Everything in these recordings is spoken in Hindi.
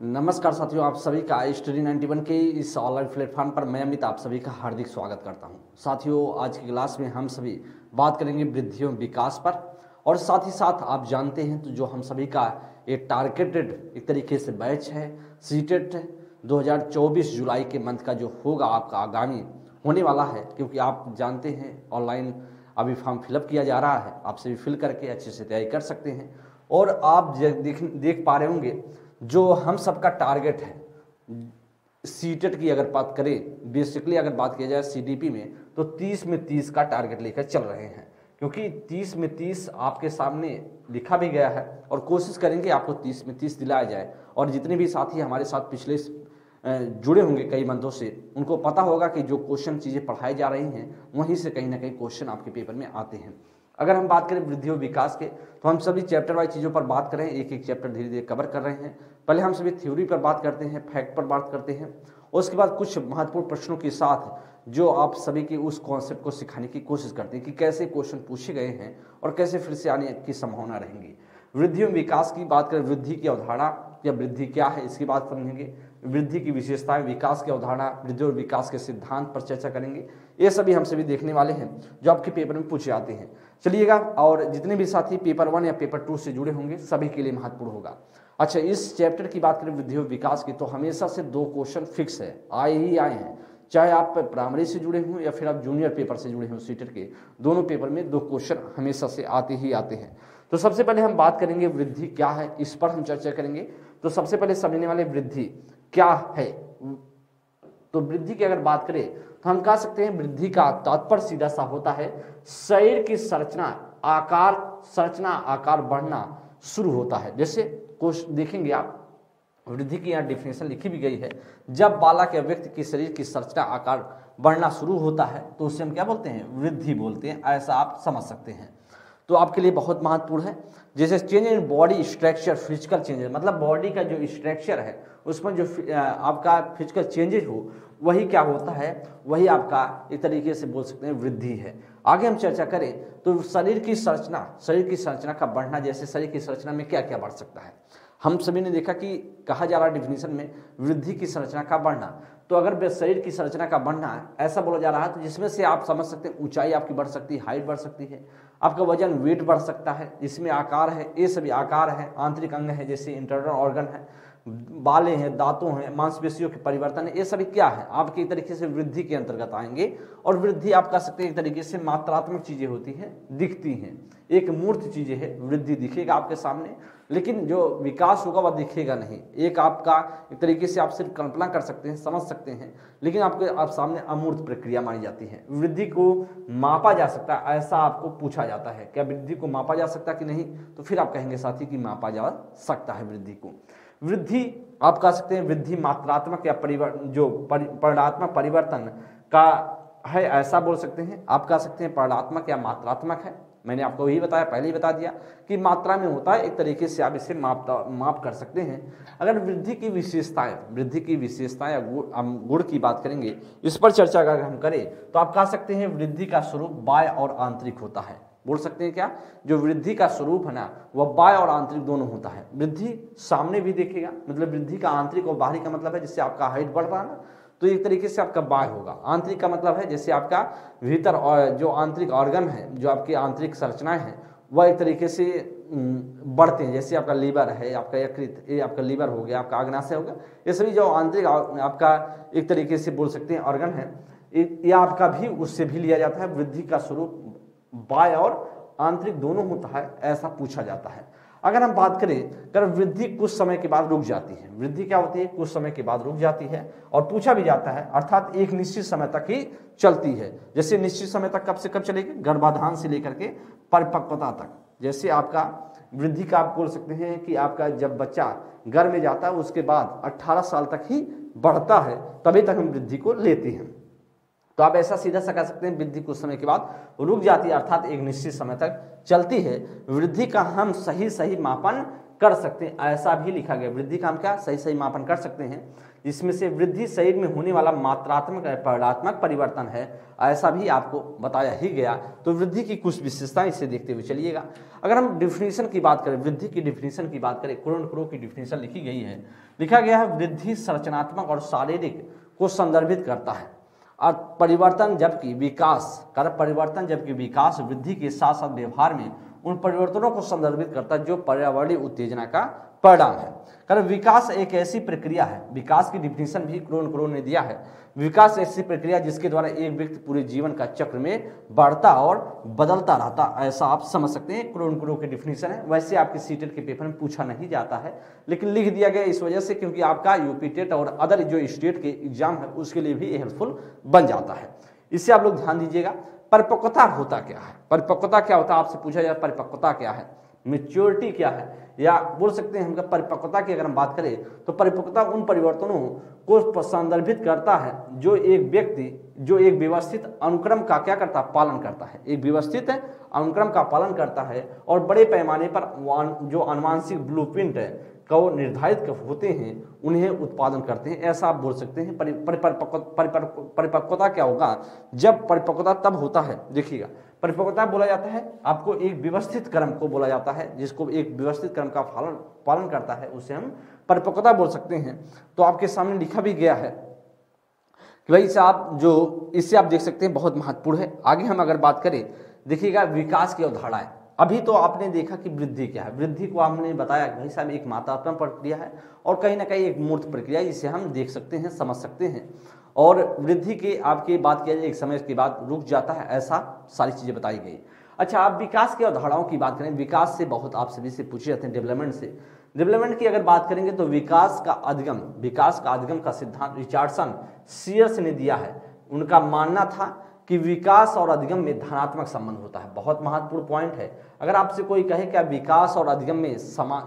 नमस्कार साथियों, आप सभी का स्टडी 91 के इस ऑनलाइन प्लेटफॉर्म पर मैं अमित आप सभी का हार्दिक स्वागत करता हूं। साथियों, आज की क्लास में हम सभी बात करेंगे वृद्धि एवं विकास पर, और साथ ही साथ आप जानते हैं तो जो हम सभी का ये टारगेटेड एक तरीके से बैच है सीटेट 2024 जुलाई के मंथ का जो होगा आपका आगामी होने वाला है, क्योंकि आप जानते हैं ऑनलाइन अभी फॉर्म फिलअप किया जा रहा है। आप सभी फिल करके अच्छे से तैयारी कर सकते हैं। और आप देख पा रहे होंगे जो हम सबका टारगेट है सीटेट की अगर बात करें, बेसिकली अगर बात किया जाए सीडीपी में, तो 30 में 30 का टारगेट लेकर चल रहे हैं, क्योंकि 30 में 30 आपके सामने लिखा भी गया है और कोशिश करेंगे आपको 30 में 30 दिलाया जाए। और जितने भी साथी हमारे साथ पिछले जुड़े होंगे कई मंथों से, उनको पता होगा कि जो क्वेश्चन चीज़ें पढ़ाई जा रही हैं वहीं से कहीं ना कहीं क्वेश्चन आपके पेपर में आते हैं। अगर हम बात करें वृद्धि और विकास के, तो हम सभी चैप्टर वाइज चीज़ों पर बात करें, एक एक चैप्टर धीरे धीरे कवर कर रहे हैं। पहले हम सभी थ्योरी पर बात करते हैं, फैक्ट पर बात करते हैं, उसके बाद कुछ महत्वपूर्ण प्रश्नों के साथ जो आप सभी के उस कॉन्सेप्ट को सिखाने की कोशिश करते हैं कि कैसे क्वेश्चन पूछे गए हैं और कैसे फिर से आने की संभावना रहेंगी। वृद्धि एवं विकास की बात करें, वृद्धि की अवधारणा या वृद्धि क्या है इसकी बात समझेंगे, वृद्धि की विशेषताएं, विकास की अवधारणा, वृद्धि और विकास के सिद्धांत पर चर्चा करेंगे। ये सभी हम सभी देखने वाले हैं जो आपके पेपर में पूछे जाते हैं। चलिएगा, और जितने भी साथी पेपर 1 या पेपर 2 से जुड़े होंगे सभी के लिए महत्वपूर्ण होगा। अच्छा, इस चैप्टर की बात करें वृद्धि और विकास की, तो हमेशा से 2 क्वेश्चन फिक्स है, आए ही आए हैं, चाहे आप प्राइमरी से जुड़े हों या फिर आप जूनियर पेपर से जुड़े हों। सीटेट के दोनों पेपर में 2 क्वेश्चन हमेशा से आते ही आते हैं। तो सबसे पहले हम बात करेंगे वृद्धि क्या है, इस पर हम चर्चा करेंगे। तो सबसे पहले समझने वाले वृद्धि क्या है। तो वृद्धि की अगर बात करें तो हम कह सकते हैं वृद्धि का तात्पर्य सीधा सा होता है शरीर की संरचना आकार बढ़ना शुरू होता है। जैसे कुछ देखेंगे आप, वृद्धि की यहाँ डिफिनेशन लिखी भी गई है, जब बालक या व्यक्ति की शरीर की संरचना आकार बढ़ना शुरू होता है तो उसे हम क्या बोलते हैं, वृद्धि बोलते हैं। ऐसा आप समझ सकते हैं। तो आपके लिए बहुत महत्वपूर्ण है। जैसे change in body structure, physical changes, मतलब बॉडी का जो स्ट्रक्चर है उसमें जो आपका फिजिकल चेंजेस हो वही क्या होता है, वही आपका एक तरीके से बोल सकते हैं वृद्धि है। आगे हम चर्चा करें तो शरीर की संरचना का बढ़ना, जैसे शरीर की संरचना में क्या क्या बढ़ सकता है। हम सभी ने देखा कि कहा जा रहा है डिफिनीशन में वृद्धि की संरचना का बढ़ना, तो अगर शरीर की संरचना का बढ़ना ऐसा बोला जा रहा है तो जिसमें से आप समझ सकते हैं ऊंचाई आपकी बढ़ सकती है, हाइट बढ़ सकती है, आपका वजन वेट बढ़ सकता है, इसमें आकार है, ये सभी आकार है, आंतरिक अंग है जैसे इंटरनल ऑर्गन है, बालें हैं, दांतों हैं, मांसपेशियों के परिवर्तन है, ये सभी क्या है आपके एक तरीके से वृद्धि के अंतर्गत आएंगे। और वृद्धि आप कह सकते हैं एक तरीके से मात्रात्मक चीजें होती हैं, दिखती हैं, एक मूर्त चीजें है। वृद्धि दिखेगा आपके सामने, लेकिन जो विकास होगा वह दिखेगा नहीं। एक आपका एक तरीके से आप सिर्फ कल्पना कर सकते हैं, समझ सकते हैं, लेकिन आप सामने अमूर्त प्रक्रिया मानी जाती है। वृद्धि को मापा जा सकता है, ऐसा आपको पूछा जाता है, क्या वृद्धि को मापा जा सकता है कि नहीं, तो फिर आप कहेंगे साथी कि मापा जा सकता है वृद्धि को। वृद्धि आप कह सकते हैं वृद्धि मात्रात्मक या परिणात्मक परिवर्तन का है, ऐसा बोल सकते हैं। आप कह सकते हैं परिणात्मक या मात्रात्मक है। मैंने आपको यही बताया, पहले ही बता दिया कि मात्रा में होता है, एक तरीके से आप इसे माप कर सकते हैं। अगर वृद्धि की विशेषताएं या गुण की बात करेंगे, इस पर चर्चा अगर हम करें तो आप कह सकते हैं वृद्धि का स्वरूप बाह्य और आंतरिक होता है। बोल सकते हैं क्या, जो वृद्धि का स्वरूप है ना वह बाह्य और आंतरिक दोनों होता है। वृद्धि सामने भी देखेगा, मतलब वृद्धि का आंतरिक और बाहरी का मतलब है जैसे आपका हाइट बढ़ रहा है ना, तो एक तरीके से आपका बाह्य होगा। आंतरिक का मतलब है जैसे आपका भीतर और जो आंतरिक ऑर्गन है, जो आपकी आंतरिक संरचनाएं हैं वह एक तरीके से बढ़ते हैं। जैसे आपका लीवर है, आपका यकृत, ये आपका लीवर हो गया, आपका अग्नाशय हो गया, ये सभी जो आंतरिक आपका एक तरीके से बोल सकते हैं ऑर्गन है, यह आपका भी उससे भी लिया जाता है। वृद्धि का स्वरूप बाह्य और आंतरिक दोनों होता है, ऐसा पूछा जाता है। अगर हम बात करें अगर वृद्धि कुछ समय के बाद रुक जाती है, वृद्धि क्या होती है, कुछ समय के बाद रुक जाती है, और पूछा भी जाता है अर्थात एक निश्चित समय तक ही चलती है। जैसे निश्चित समय तक कब से कब चलेगी, गर्भाधान से लेकर के परिपक्वता तक। जैसे आपका वृद्धि का आप बोल सकते हैं कि आपका जब बच्चा गर्भ में जाता है उसके बाद 18 साल तक ही बढ़ता है, तभी तक हम वृद्धि को लेते हैं। तो आप ऐसा सीधा सा कह सकते हैं वृद्धि कुछ समय के बाद रुक जाती है, अर्थात एक निश्चित समय तक चलती है। वृद्धि का हम सही मापन कर सकते हैं, ऐसा भी लिखा गया। वृद्धि का हम क्या सही सही मापन कर सकते हैं, इसमें से वृद्धि शरीर में होने वाला मात्रात्मक परिमाणात्मक परिवर्तन है, ऐसा भी आपको बताया ही गया। तो वृद्धि की कुछ विशेषताएं इसे देखते हुए चलिएगा। अगर हम डिफिनीशन की बात करें, वृद्धि की डिफिनीशन की बात करें, क्रो की डिफिनीशन लिखी गई है, लिखा गया है वृद्धि संरचनात्मक और शारीरिक को संदर्भित करता है और परिवर्तन जबकि विकास वृद्धि के साथ साथ व्यवहार में उन परिवर्तनों को संदर्भित करता है जो पर्यावरणीय उत्तेजना का परिणाम है। कारण विकास एक ऐसी प्रक्रिया है, विकास की डिफिनीशन भी क्रो ने दिया है, विकास ऐसी प्रक्रिया जिसके द्वारा एक व्यक्ति पूरे जीवन का चक्र में बढ़ता और बदलता रहता, ऐसा आप समझ सकते हैं क्रो की डिफिनीशन है। वैसे आपके सीटेट के पेपर में पूछा नहीं जाता है, लेकिन लिख दिया गया इस वजह से क्योंकि आपका यूपी टेट और अदर जो स्टेट के एग्जाम है उसके लिए भी हेल्पफुल बन जाता है। इससे आप लोग ध्यान दीजिएगा। परिपक्वता होता क्या है, परिपक्वता क्या होता है, आपसे पूछा जाए परिपक्वता क्या है, मेच्योरिटी क्या है, या बोल सकते हैं हम परिपक्वता की अगर हम बात करें तो परिपक्वता उन परिवर्तनों को संदर्भित करता है जो एक व्यक्ति जो एक व्यवस्थित अनुक्रम का क्या करता है, पालन करता है, एक व्यवस्थित अनुक्रम का पालन करता है और बड़े पैमाने पर जो आनुवंशिक ब्लूप्रिंट है को निर्धारित होते हैं उन्हें उत्पादन करते हैं, ऐसा आप बोल सकते हैं। परिपक्वता क्या होगा, जब परिपक्वता तब होता है, देखिएगा परिपक्वता बोला जाता है आपको एक व्यवस्थित क्रम को बोला जाता है, जिसको एक व्यवस्थित क्रम का पालन करता है उसे हम परिपक्वता बोल सकते हैं। तो आपके सामने लिखा भी गया है कि भाई साहब जो इससे आप देख सकते हैं बहुत महत्वपूर्ण है। आगे हम अगर बात करें, देखिएगा विकास की अवधारणाएं, अभी तो आपने देखा कि वृद्धि क्या है, वृद्धि को हमने बताया कि भाई साहब एक मात्रात्मक प्रक्रिया है और कहीं ना कहीं एक मूर्त प्रक्रिया, इसे हम देख सकते हैं समझ सकते हैं। और वृद्धि की आपकी बात किया जाए एक समय के बाद रुक जाता है, ऐसा सारी चीजें बताई गई। अच्छा, आप विकास की अवधारणाओं की बात करें, विकास से बहुत आप सभी से पूछे जाते हैं, डेवलपमेंट से, डेवलपमेंट की अगर बात करेंगे तो विकास का अधिगम का सिद्धांत रिचर्डसन सीयर्स ने दिया है। उनका मानना था कि विकास और अधिगम में धनात्मक संबंध होता है, बहुत महत्वपूर्ण पॉइंट है। अगर आपसे कोई कहे क्या विकास और अधिगम में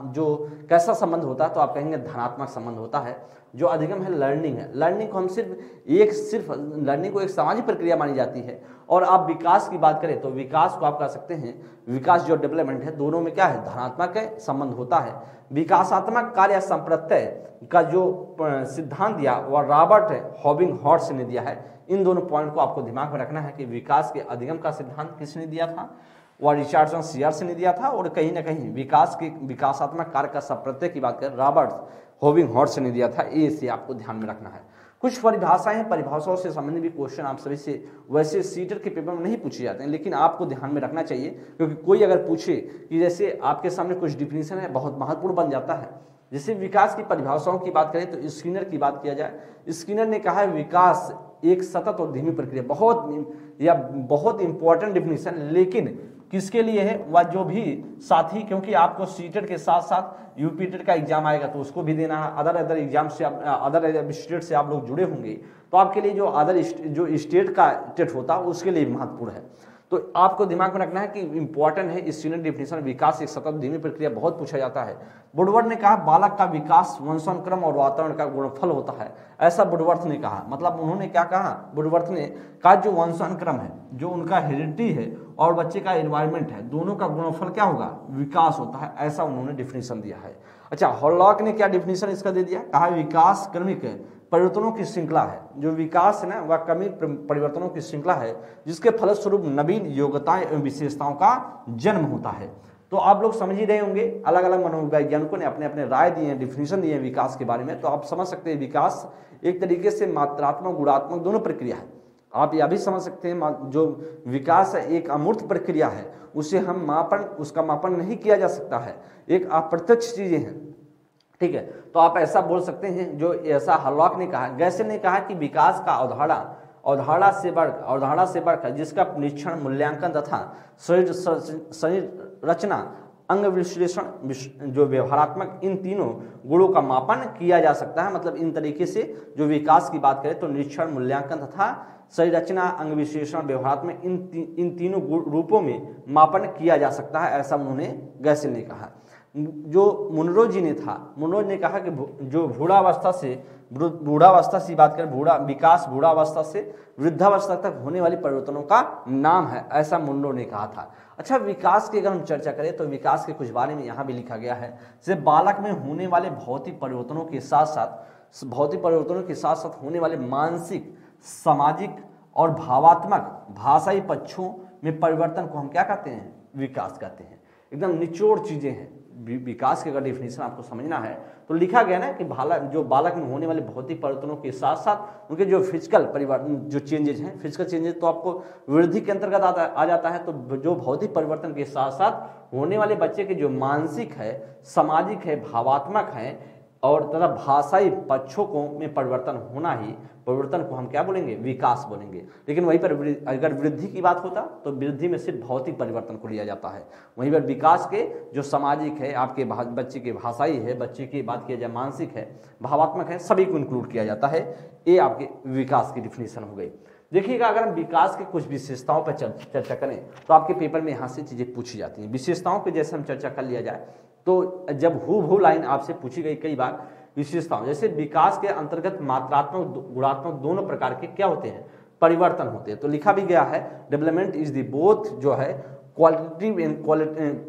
जो कैसा संबंध होता है तो आप कहेंगे धनात्मक संबंध होता है। जो अधिगम है लर्निंग है, लर्निंग को हम सिर्फ लर्निंग को एक सामाजिक प्रक्रिया मानी जाती है। और आप विकास की बात करें तो विकास को आप कह सकते हैं, विकास जो डेवलपमेंट है दोनों में क्या है, धनात्मक संबंध होता है। विकासात्मक कार्य संप्रत्यय का जो सिद्धांत दिया वह रॉबर्ट हॉबिंगहॉर्स्ट ने दिया है। इन दोनों पॉइंट को आपको दिमाग में रखना है कि विकास के अधिगम का सिद्धांत किसने दिया था, वह रिचर्डसन सीयर्स ने दिया था, और कहीं ना कहीं विकासात्मक कार्य का संप्रत्यय की बात करें रॉबर्ट हॉबिंगहॉर्स्ट ने दिया था। इसे आपको ध्यान में रखना है। कुछ परिभाषाएं हैं, परिभाषाओं से संबंधित भी क्वेश्चन आप सभी से वैसे सीटेट के पेपर में नहीं पूछे जाते हैं, लेकिन आपको ध्यान में रखना चाहिए क्योंकि कोई अगर पूछे कि जैसे आपके सामने कुछ डिफिनीशन है बहुत महत्वपूर्ण बन जाता है। जैसे विकास की परिभाषाओं की बात करें तो स्किनर की बात किया जाए, स्किनर ने कहा है विकास एक सतत और धीमी प्रक्रिया, बहुत इंपॉर्टेंट डिफिनीशन, लेकिन किसके लिए है, वह जो भी साथी, क्योंकि आपको सीटेट के साथ साथ यूपी टेट का एग्जाम आएगा तो उसको भी देना है, अदर एग्जाम से अदर स्टेट से आप लोग जुड़े होंगे तो आपके लिए जो स्टेट का टेट होता है उसके लिए महत्वपूर्ण है। तो आपको दिमाग में रखना है कि इंपॉर्टेंट है स्किनर डिफिनीशन, विकास एक सतत धीमी प्रक्रिया, बहुत पूछा जाता है। वुडवर्थ ने कहा बालक का विकास वंशानुक्रम और वातावरण का गुणफल होता है, ऐसा वुडवर्थ ने कहा। मतलब उन्होंने क्या कहा, वुडवर्थ ने कहा जो वंशानुक्रम है, जो उनका हेरिडिटी है और बच्चे का एनवायरमेंट है, दोनों का गुणफल क्या होगा, विकास होता है, ऐसा उन्होंने डिफिनीशन दिया है। अच्छा, हॉलॉक ने क्या डिफिनीशन इसका दे दिया, कहा विकास क्रमिक परिवर्तनों की श्रृंखला है। जो विकास है ना वह क्रमिक परिवर्तनों की श्रृंखला है जिसके फलस्वरूप नवीन योग्यताएं एवं विशेषताओं का जन्म होता है। तो आप लोग समझ ही रहे होंगे, अलग अलग मनोवैज्ञानिकों ने अपने अपने राय दिए हैं, डिफिनीशन दिए हैं विकास के बारे में। तो आप समझ सकते हैं विकास एक तरीके से मात्रात्मक गुणात्मक दोनों प्रक्रिया है। आप यह भी समझ सकते हैं जो विकास एक अमूर्त प्रक्रिया है, उसे हम उसका मापन नहीं किया जा सकता है, एक अप्रत्यक्ष चीजें हैं, ठीक है। तो आप ऐसा बोल सकते हैं जो ऐसा हॉलॉक ने कहा। गैसेल ने कहा कि विकास का अवधारणा से बढ़कर जिसका परीक्षण मूल्यांकन तथा शरीर रचना अंग विश्लेषण जो व्यवहारात्मक इन तीनों गुणों का मापन किया जा सकता है। मतलब इन तरीके से जो विकास की बात करें तो निरीक्षण मूल्यांकन तथा शरीर रचना अंग विश्लेषण व्यवहारात्मक इन तीनों रूपों में मापन किया जा सकता है, ऐसा उन्होंने गैसेल ने कहा। जो मुनरो जी ने था, मुनरो ने कहा कि जो बूढ़ावस्था से बूढ़ावस्था से बात करें, विकास बूढ़ावस्था से वृद्धावस्था तक होने वाली परिवर्तनों का नाम है, ऐसा मुनरो ने कहा था। अच्छा, विकास की अगर हम चर्चा करें तो विकास के कुछ बारे में यहाँ भी लिखा गया है, जैसे बालक में होने वाले भौतिक परिवर्तनों के साथ साथ होने वाले मानसिक, सामाजिक और भावात्मक भाषाई पक्षों में परिवर्तन को हम क्या कहते हैं? विकास कहते हैं। एकदम निचोड़ चीजें हैं। विकास की अगर डेफिनेशन आपको समझना है तो लिखा गया ना कि जो बालक में होने वाले भौतिक परिवर्तनों के साथ साथ उनके जो फिजिकल परिवर्तन, जो चेंजेज हैं, फिजिकल चेंजेज तो आपको वृद्धि के अंतर्गत आ जाता है। तो जो भौतिक परिवर्तन के साथ साथ होने वाले बच्चे के जो मानसिक है, सामाजिक है, भावात्मक है और तथा भाषाई पक्षों को में परिवर्तन होना ही, परिवर्तन को हम क्या बोलेंगे? विकास बोलेंगे। लेकिन वहीं पर अगर वृद्धि की बात होता तो वृद्धि में सिर्फ भौतिक परिवर्तन को लिया जाता है। वहीं पर विकास के जो सामाजिक है, आपके बच्चे के भाषाई है, बच्चे की बात किया जाए मानसिक है, भावात्मक है, सभी को इंक्लूड किया जाता है। ये आपके विकास की डिफिनेशन हो गई। देखिएगा, अगर हम विकास के कुछ विशेषताओं पर चर्चा करें तो आपके पेपर में यहाँ से चीजें पूछी जाती हैं। विशेषताओं पर जैसे हम चर्चा कर लिया जाए तो जब हूबहू लाइन आपसे पूछी गई कई बार विशेषताओं, जैसे विकास के अंतर्गत मात्रात्मक गुणात्मक दोनों प्रकार के क्या होते हैं? परिवर्तन होते हैं। तो लिखा भी गया है डेवलपमेंट इज द बोथ जो है क्वालिटेटिव एंड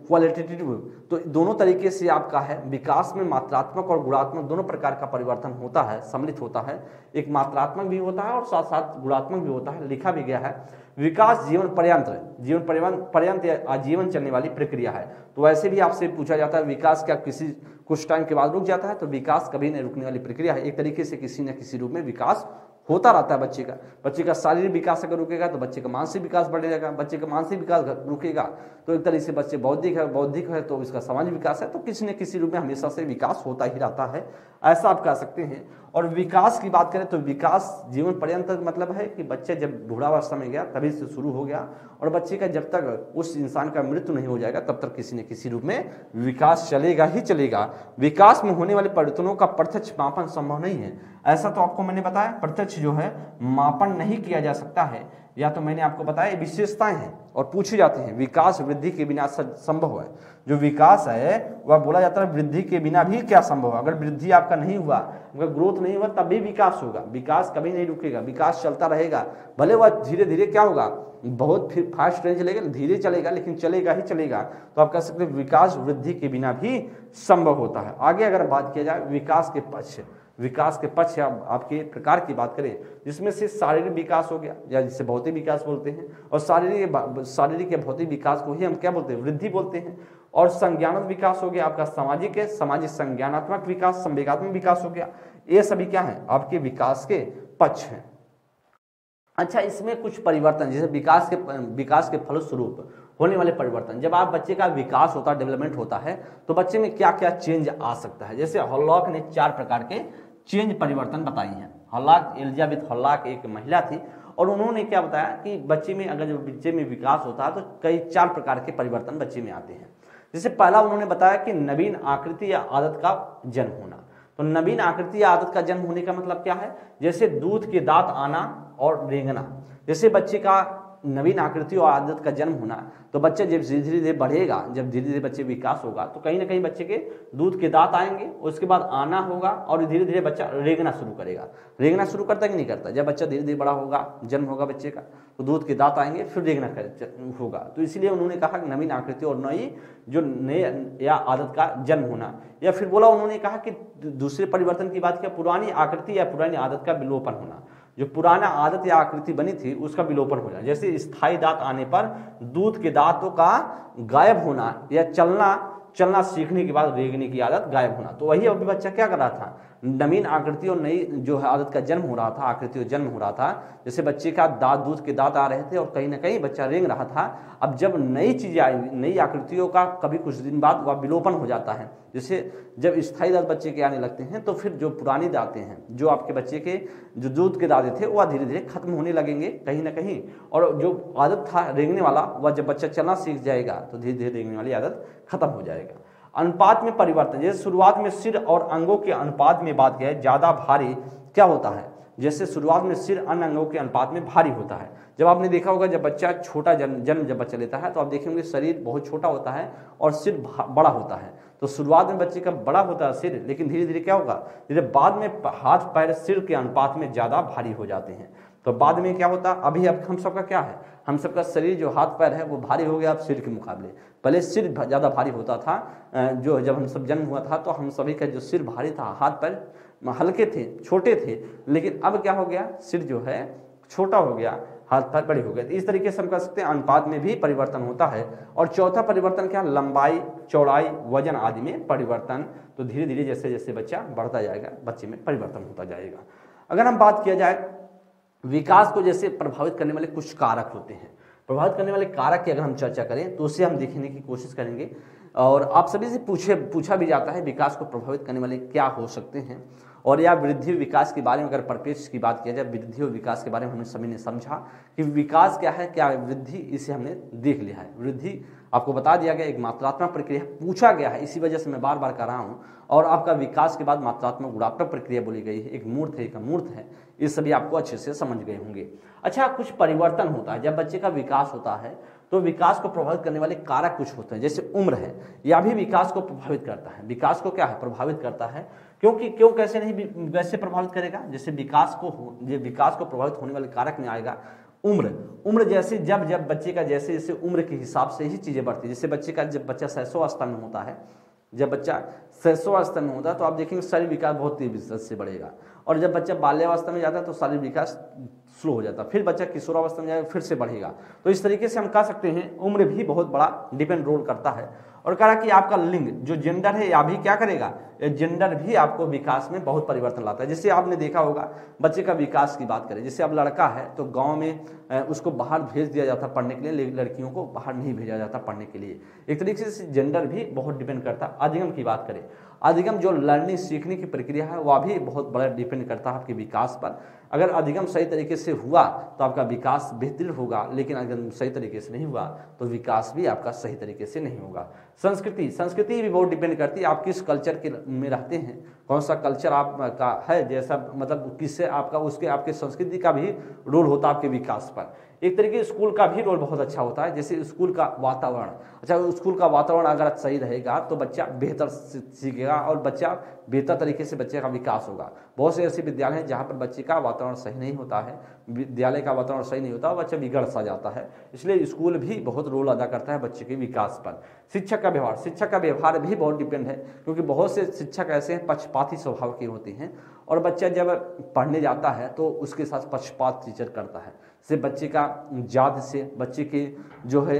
क्वालिटेटिव। तो दोनों तरीके से आपका है, विकास में मात्रात्मक और गुणात्मक दोनों प्रकार का परिवर्तन होता है, सम्मिलित होता है। एक मात्रात्मक भी होता है और साथ साथ गुणात्मक भी होता है। लिखा भी गया है विकास जीवन पर्यंत आजीवन चलने वाली प्रक्रिया है। तो वैसे भी आपसे पूछा जाता है विकास क्या किसी कुछ टाइम के बाद रुक जाता है? तो विकास कभी नहीं रुकने वाली प्रक्रिया है। एक तरीके से किसी न किसी रूप में विकास होता रहता है बच्चे का शारीरिक विकास अगर रुकेगा तो बच्चे का मानसिक विकास बढ़ेगा, बच्चे का मानसिक विकास रुकेगा तो एक तरीके से बच्चे बौद्धिक है तो इसका सामाजिक विकास है। तो किसी न किसी रूप में हमेशा से विकास होता ही रहता है, ऐसा आप कह सकते हैं। और विकास की बात करें तो विकास जीवन पर्यंत मतलब है कि बच्चे जब बूढ़ावस्था में गया तभी से शुरू हो गया और बच्चे का जब तक उस इंसान का मृत्यु नहीं हो जाएगा तब तक किसी न किसी रूप में विकास चलेगा ही चलेगा। विकास में होने वाले परिवर्तनों का प्रत्यक्ष मापन संभव नहीं है। ऐसा तो आपको मैंने बताया, प्रत्यक्ष जो है मापन नहीं किया जा सकता है। या तो मैंने आपको बताया विशेषताएं हैं और पूछी जाती हैं। विकास वृद्धि के बिना संभव है। जो विकास है वह बोला जाता है वृद्धि के बिना भी क्या संभव है। अगर वृद्धि आपका नहीं हुआ, अगर ग्रोथ नहीं हुआ तब भी विकास होगा। विकास कभी नहीं रुकेगा, विकास चलता रहेगा। भले वह धीरे धीरे क्या होगा, बहुत फास्ट ट्रेन चलेगा, धीरे चलेगा, लेकिन चलेगा ही चलेगा। तो आप कह सकते हैं विकास वृद्धि के बिना भी संभव होता है। आगे अगर बात किया जाए विकास के पक्ष या आपके प्रकार की बात करें, जिसमें से शारीरिक विकास हो गया या जिसे भौतिक विकास बोलते हैं, और शारीरिक या भौतिक विकास को ही हम क्या बोलते हैं? वृद्धि बोलते हैं। और संज्ञानात्मक विकास हो गया आपका सामाजिक है, सामाजिक संज्ञानात्मक विकास, संवेगात्मक विकास हो गया। ये सभी क्या है? आपके विकास के पक्ष हैं। अच्छा, इसमें कुछ परिवर्तन जैसे विकास के फलस्वरूप होने वाले परिवर्तन, जब आप बच्चे का विकास होता है, डेवलपमेंट होता है, तो बच्चे में क्या क्या चेंज आ सकता है। जैसे हॉलॉक ने 4 प्रकार के चेंज परिवर्तन बताई हैं। एलिजाबेथ हॉलॉक एक महिला थी और उन्होंने क्या बताया कि बच्चे में अगर जब बच्चे में विकास होता है तो कई 4 प्रकार के परिवर्तन बच्चे में आते हैं। जैसे पहला उन्होंने बताया कि नवीन आकृति या आदत का जन्म होना। तो नवीन आकृति या आदत का जन्म होने का मतलब क्या है? जैसे दूध के दांत आना और रेंगना। जैसे बच्चे का नवीन आकृति और आदत का जन्म होना, तो बच्चे जब धीरे धीरे बढ़ेगा, जब धीरे धीरे बच्चे विकास होगा तो कहीं ना कहीं बच्चे के दूध के दांत आएंगे, उसके बाद आना होगा और धीरे धीरे बच्चा रेंगना शुरू करेगा। रेंगना शुरू करता कि नहीं करता? जब बच्चा धीरे धीरे बड़ा होगा, जन्म होगा बच्चे का, तो दूध के दांत आएंगे, फिर रेंगना होगा। तो इसलिए उन्होंने कहा कि नवीन आकृति और नए या आदत का जन्म होना। या फिर बोला उन्होंने कहा कि दूसरे परिवर्तन की बात किया, पुरानी आकृति या पुरानी आदत का विलोपन होना। जो पुराना आदत या आकृति बनी थी उसका विलोपन हो जाए। जैसे स्थायी दांत आने पर दूध के दांतों का गायब होना या चलना सीखने के बाद रेंगने की आदत गायब होना। तो वही अभी बच्चा क्या कर रहा था? नवीन आकृति और नई जो है आदत का जन्म हो रहा था, आकृति और जन्म हो रहा था। जैसे बच्चे का दूध के दांत आ रहे थे और कहीं ना कहीं बच्चा रेंग रहा था। अब जब नई चीजें आई, नई आकृतियों का कभी कुछ दिन बाद वह विलोपन हो जाता है। जैसे जब स्थायी दांत बच्चे के आने लगते हैं तो फिर जो पुरानी दांतें हैं, जो आपके बच्चे के जो दूध के दांत थे, वह धीरे धीरे खत्म होने लगेंगे कहीं ना कहीं। और जो आदत था रेंगने वाला, वह जब बच्चा चलना सीख जाएगा तो धीरे धीरे रेंगने वाली आदत खत्म हो जाएगा। अनुपात में परिवर्तन, जैसे शुरुआत में सिर और अंगों के अनुपात में बात किया है, ज्यादा भारी क्या होता है? जैसे शुरुआत में सिर अन्य अंगों के अनुपात में भारी होता है। जब आपने देखा होगा जब बच्चा छोटा जन्म जब बच्चा लेता है तो आप देखेंगे शरीर बहुत छोटा होता है और सिर बड़ा होता है। तो शुरुआत में बच्चे का बड़ा होता है सिर, लेकिन धीरे धीरे क्या होगा, धीरे बाद में हाथ पैर सिर के अनुपात में ज़्यादा भारी हो जाते हैं। तो बाद में क्या होता, अभी अब हम सबका क्या है, हम सबका शरीर जो हाथ पैर है वो भारी हो गया अब सिर के मुकाबले। पहले सिर ज़्यादा भारी होता था, जो जब हम सब जन्म हुआ था तो हम सभी का जो सिर भारी था, हाथ पैर हल्के थे, छोटे थे, लेकिन अब क्या हो गया, सिर जो है छोटा हो गया, हाथ पैर बड़े हो गए। तो इस तरीके से हम कह सकते हैं अनुपात में भी परिवर्तन होता है। और चौथा परिवर्तन क्या, लंबाई, चौड़ाई, वजन आदि में परिवर्तन। तो धीरे धीरे जैसे जैसे बच्चा बढ़ता जाएगा बच्चे में परिवर्तन होता जाएगा। अगर हम बात किया जाए विकास को जैसे प्रभावित करने वाले कुछ कारक होते हैं, प्रभावित करने वाले कारक की अगर हम चर्चा करें तो उसे हम देखने की कोशिश करेंगे। और आप सभी से पूछा भी जाता है विकास को प्रभावित करने वाले क्या हो सकते हैं, और या वृद्धि विकास के बारे में अगर परिप्रेक्ष्य की बात किया जाए, वृद्धि और विकास के बारे में हमने सभी ने समझा कि विकास क्या है, क्या वृद्धि, इसे हमने देख लिया है। वृद्धि आपको बता दिया गया एक मात्रात्मक प्रक्रिया पूछा गया है, इसी वजह से मैं बार बार कर रहा हूँ। और आपका विकास के बाद मात्रात्मक गुणात्मक प्रक्रिया बोली गई है, एक मूर्त है एक अमूर्त है, ये सभी आपको अच्छे से समझ गए होंगे। अच्छा, कुछ परिवर्तन होता है जब बच्चे का विकास होता है, तो विकास को प्रभावित करने वाले कारक कुछ होते हैं, जैसे उम्र है, यह भी विकास को प्रभावित करता है। विकास को क्या है, प्रभावित करता है, क्योंकि क्यों कैसे नहीं वैसे प्रभावित करेगा, जैसे विकास को प्रभावित होने वाले कारक में आएगा उम्र। जैसे जब बच्चे का जैसे जैसे उम्र के हिसाब से ही चीजें बढ़ती है, जैसे जब बच्चा शैशवावस्था में होता है, जब बच्चा शैशवावस्था में होता है तो आप देखेंगे शारीरिक विकास बहुत तेजी से बढ़ेगा, और जब बच्चा बाल्यावस्था में जाता है तो शारीरिक विकास स्लो हो जाता है, फिर बच्चा किशोरावस्था में जाएगा फिर से बढ़ेगा। तो इस तरीके से हम कह सकते हैं उम्र भी बहुत बड़ा डिपेंड रोल करता है। और कहा कि आपका लिंग जो जेंडर है या भी क्या करेगा, जेंडर भी आपको विकास में बहुत परिवर्तन लाता है। जैसे आपने देखा होगा बच्चे का विकास की बात करें, जैसे अब लड़का है तो गांव में उसको बाहर भेज दिया जाता पढ़ने के लिए, लेकिन लड़कियों को बाहर नहीं भेजा जाता पढ़ने के लिए। एक तरीके से जेंडर भी बहुत डिपेंड करता है। अधिगम की बात करें, अधिगम जो लर्निंग सीखने की प्रक्रिया है वह भी बहुत बड़ा डिपेंड करता है आपके विकास पर। अगर अधिगम सही तरीके से हुआ तो आपका विकास बेहतर होगा, लेकिन अगर सही तरीके से नहीं हुआ तो विकास भी आपका सही तरीके से नहीं होगा। संस्कृति भी बहुत डिपेंड करती है, आप किस कल्चर के में रहते हैं, कौन सा कल्चर आपका है, जैसा मतलब किससे आपका उसके आपके संस्कृति का भी रोल होता है आपके विकास पर। एक तरीके स्कूल का भी रोल बहुत अच्छा होता है, जैसे स्कूल का वातावरण, अच्छा स्कूल का वातावरण अगर सही रहेगा तो बच्चा बेहतर सीखेगा और बच्चा बेहतर तरीके से बच्चे का विकास होगा। बहुत से ऐसे विद्यालय हैं जहाँ पर बच्चे का वातावरण सही नहीं होता है, विद्यालय का वातावरण सही नहीं होता, बच्चा बिगड़ सा जाता है। इसलिए स्कूल भी बहुत रोल अदा करता है बच्चे के विकास पर। शिक्षक का व्यवहार भी बहुत डिपेंड है, क्योंकि बहुत से शिक्षक ऐसे हैं पक्षपाती स्वभाव के होते हैं, और बच्चा जब पढ़ने जाता है तो उसके साथ पक्षपात टीचर करता है। से बच्चे का जात से, बच्चे के जो है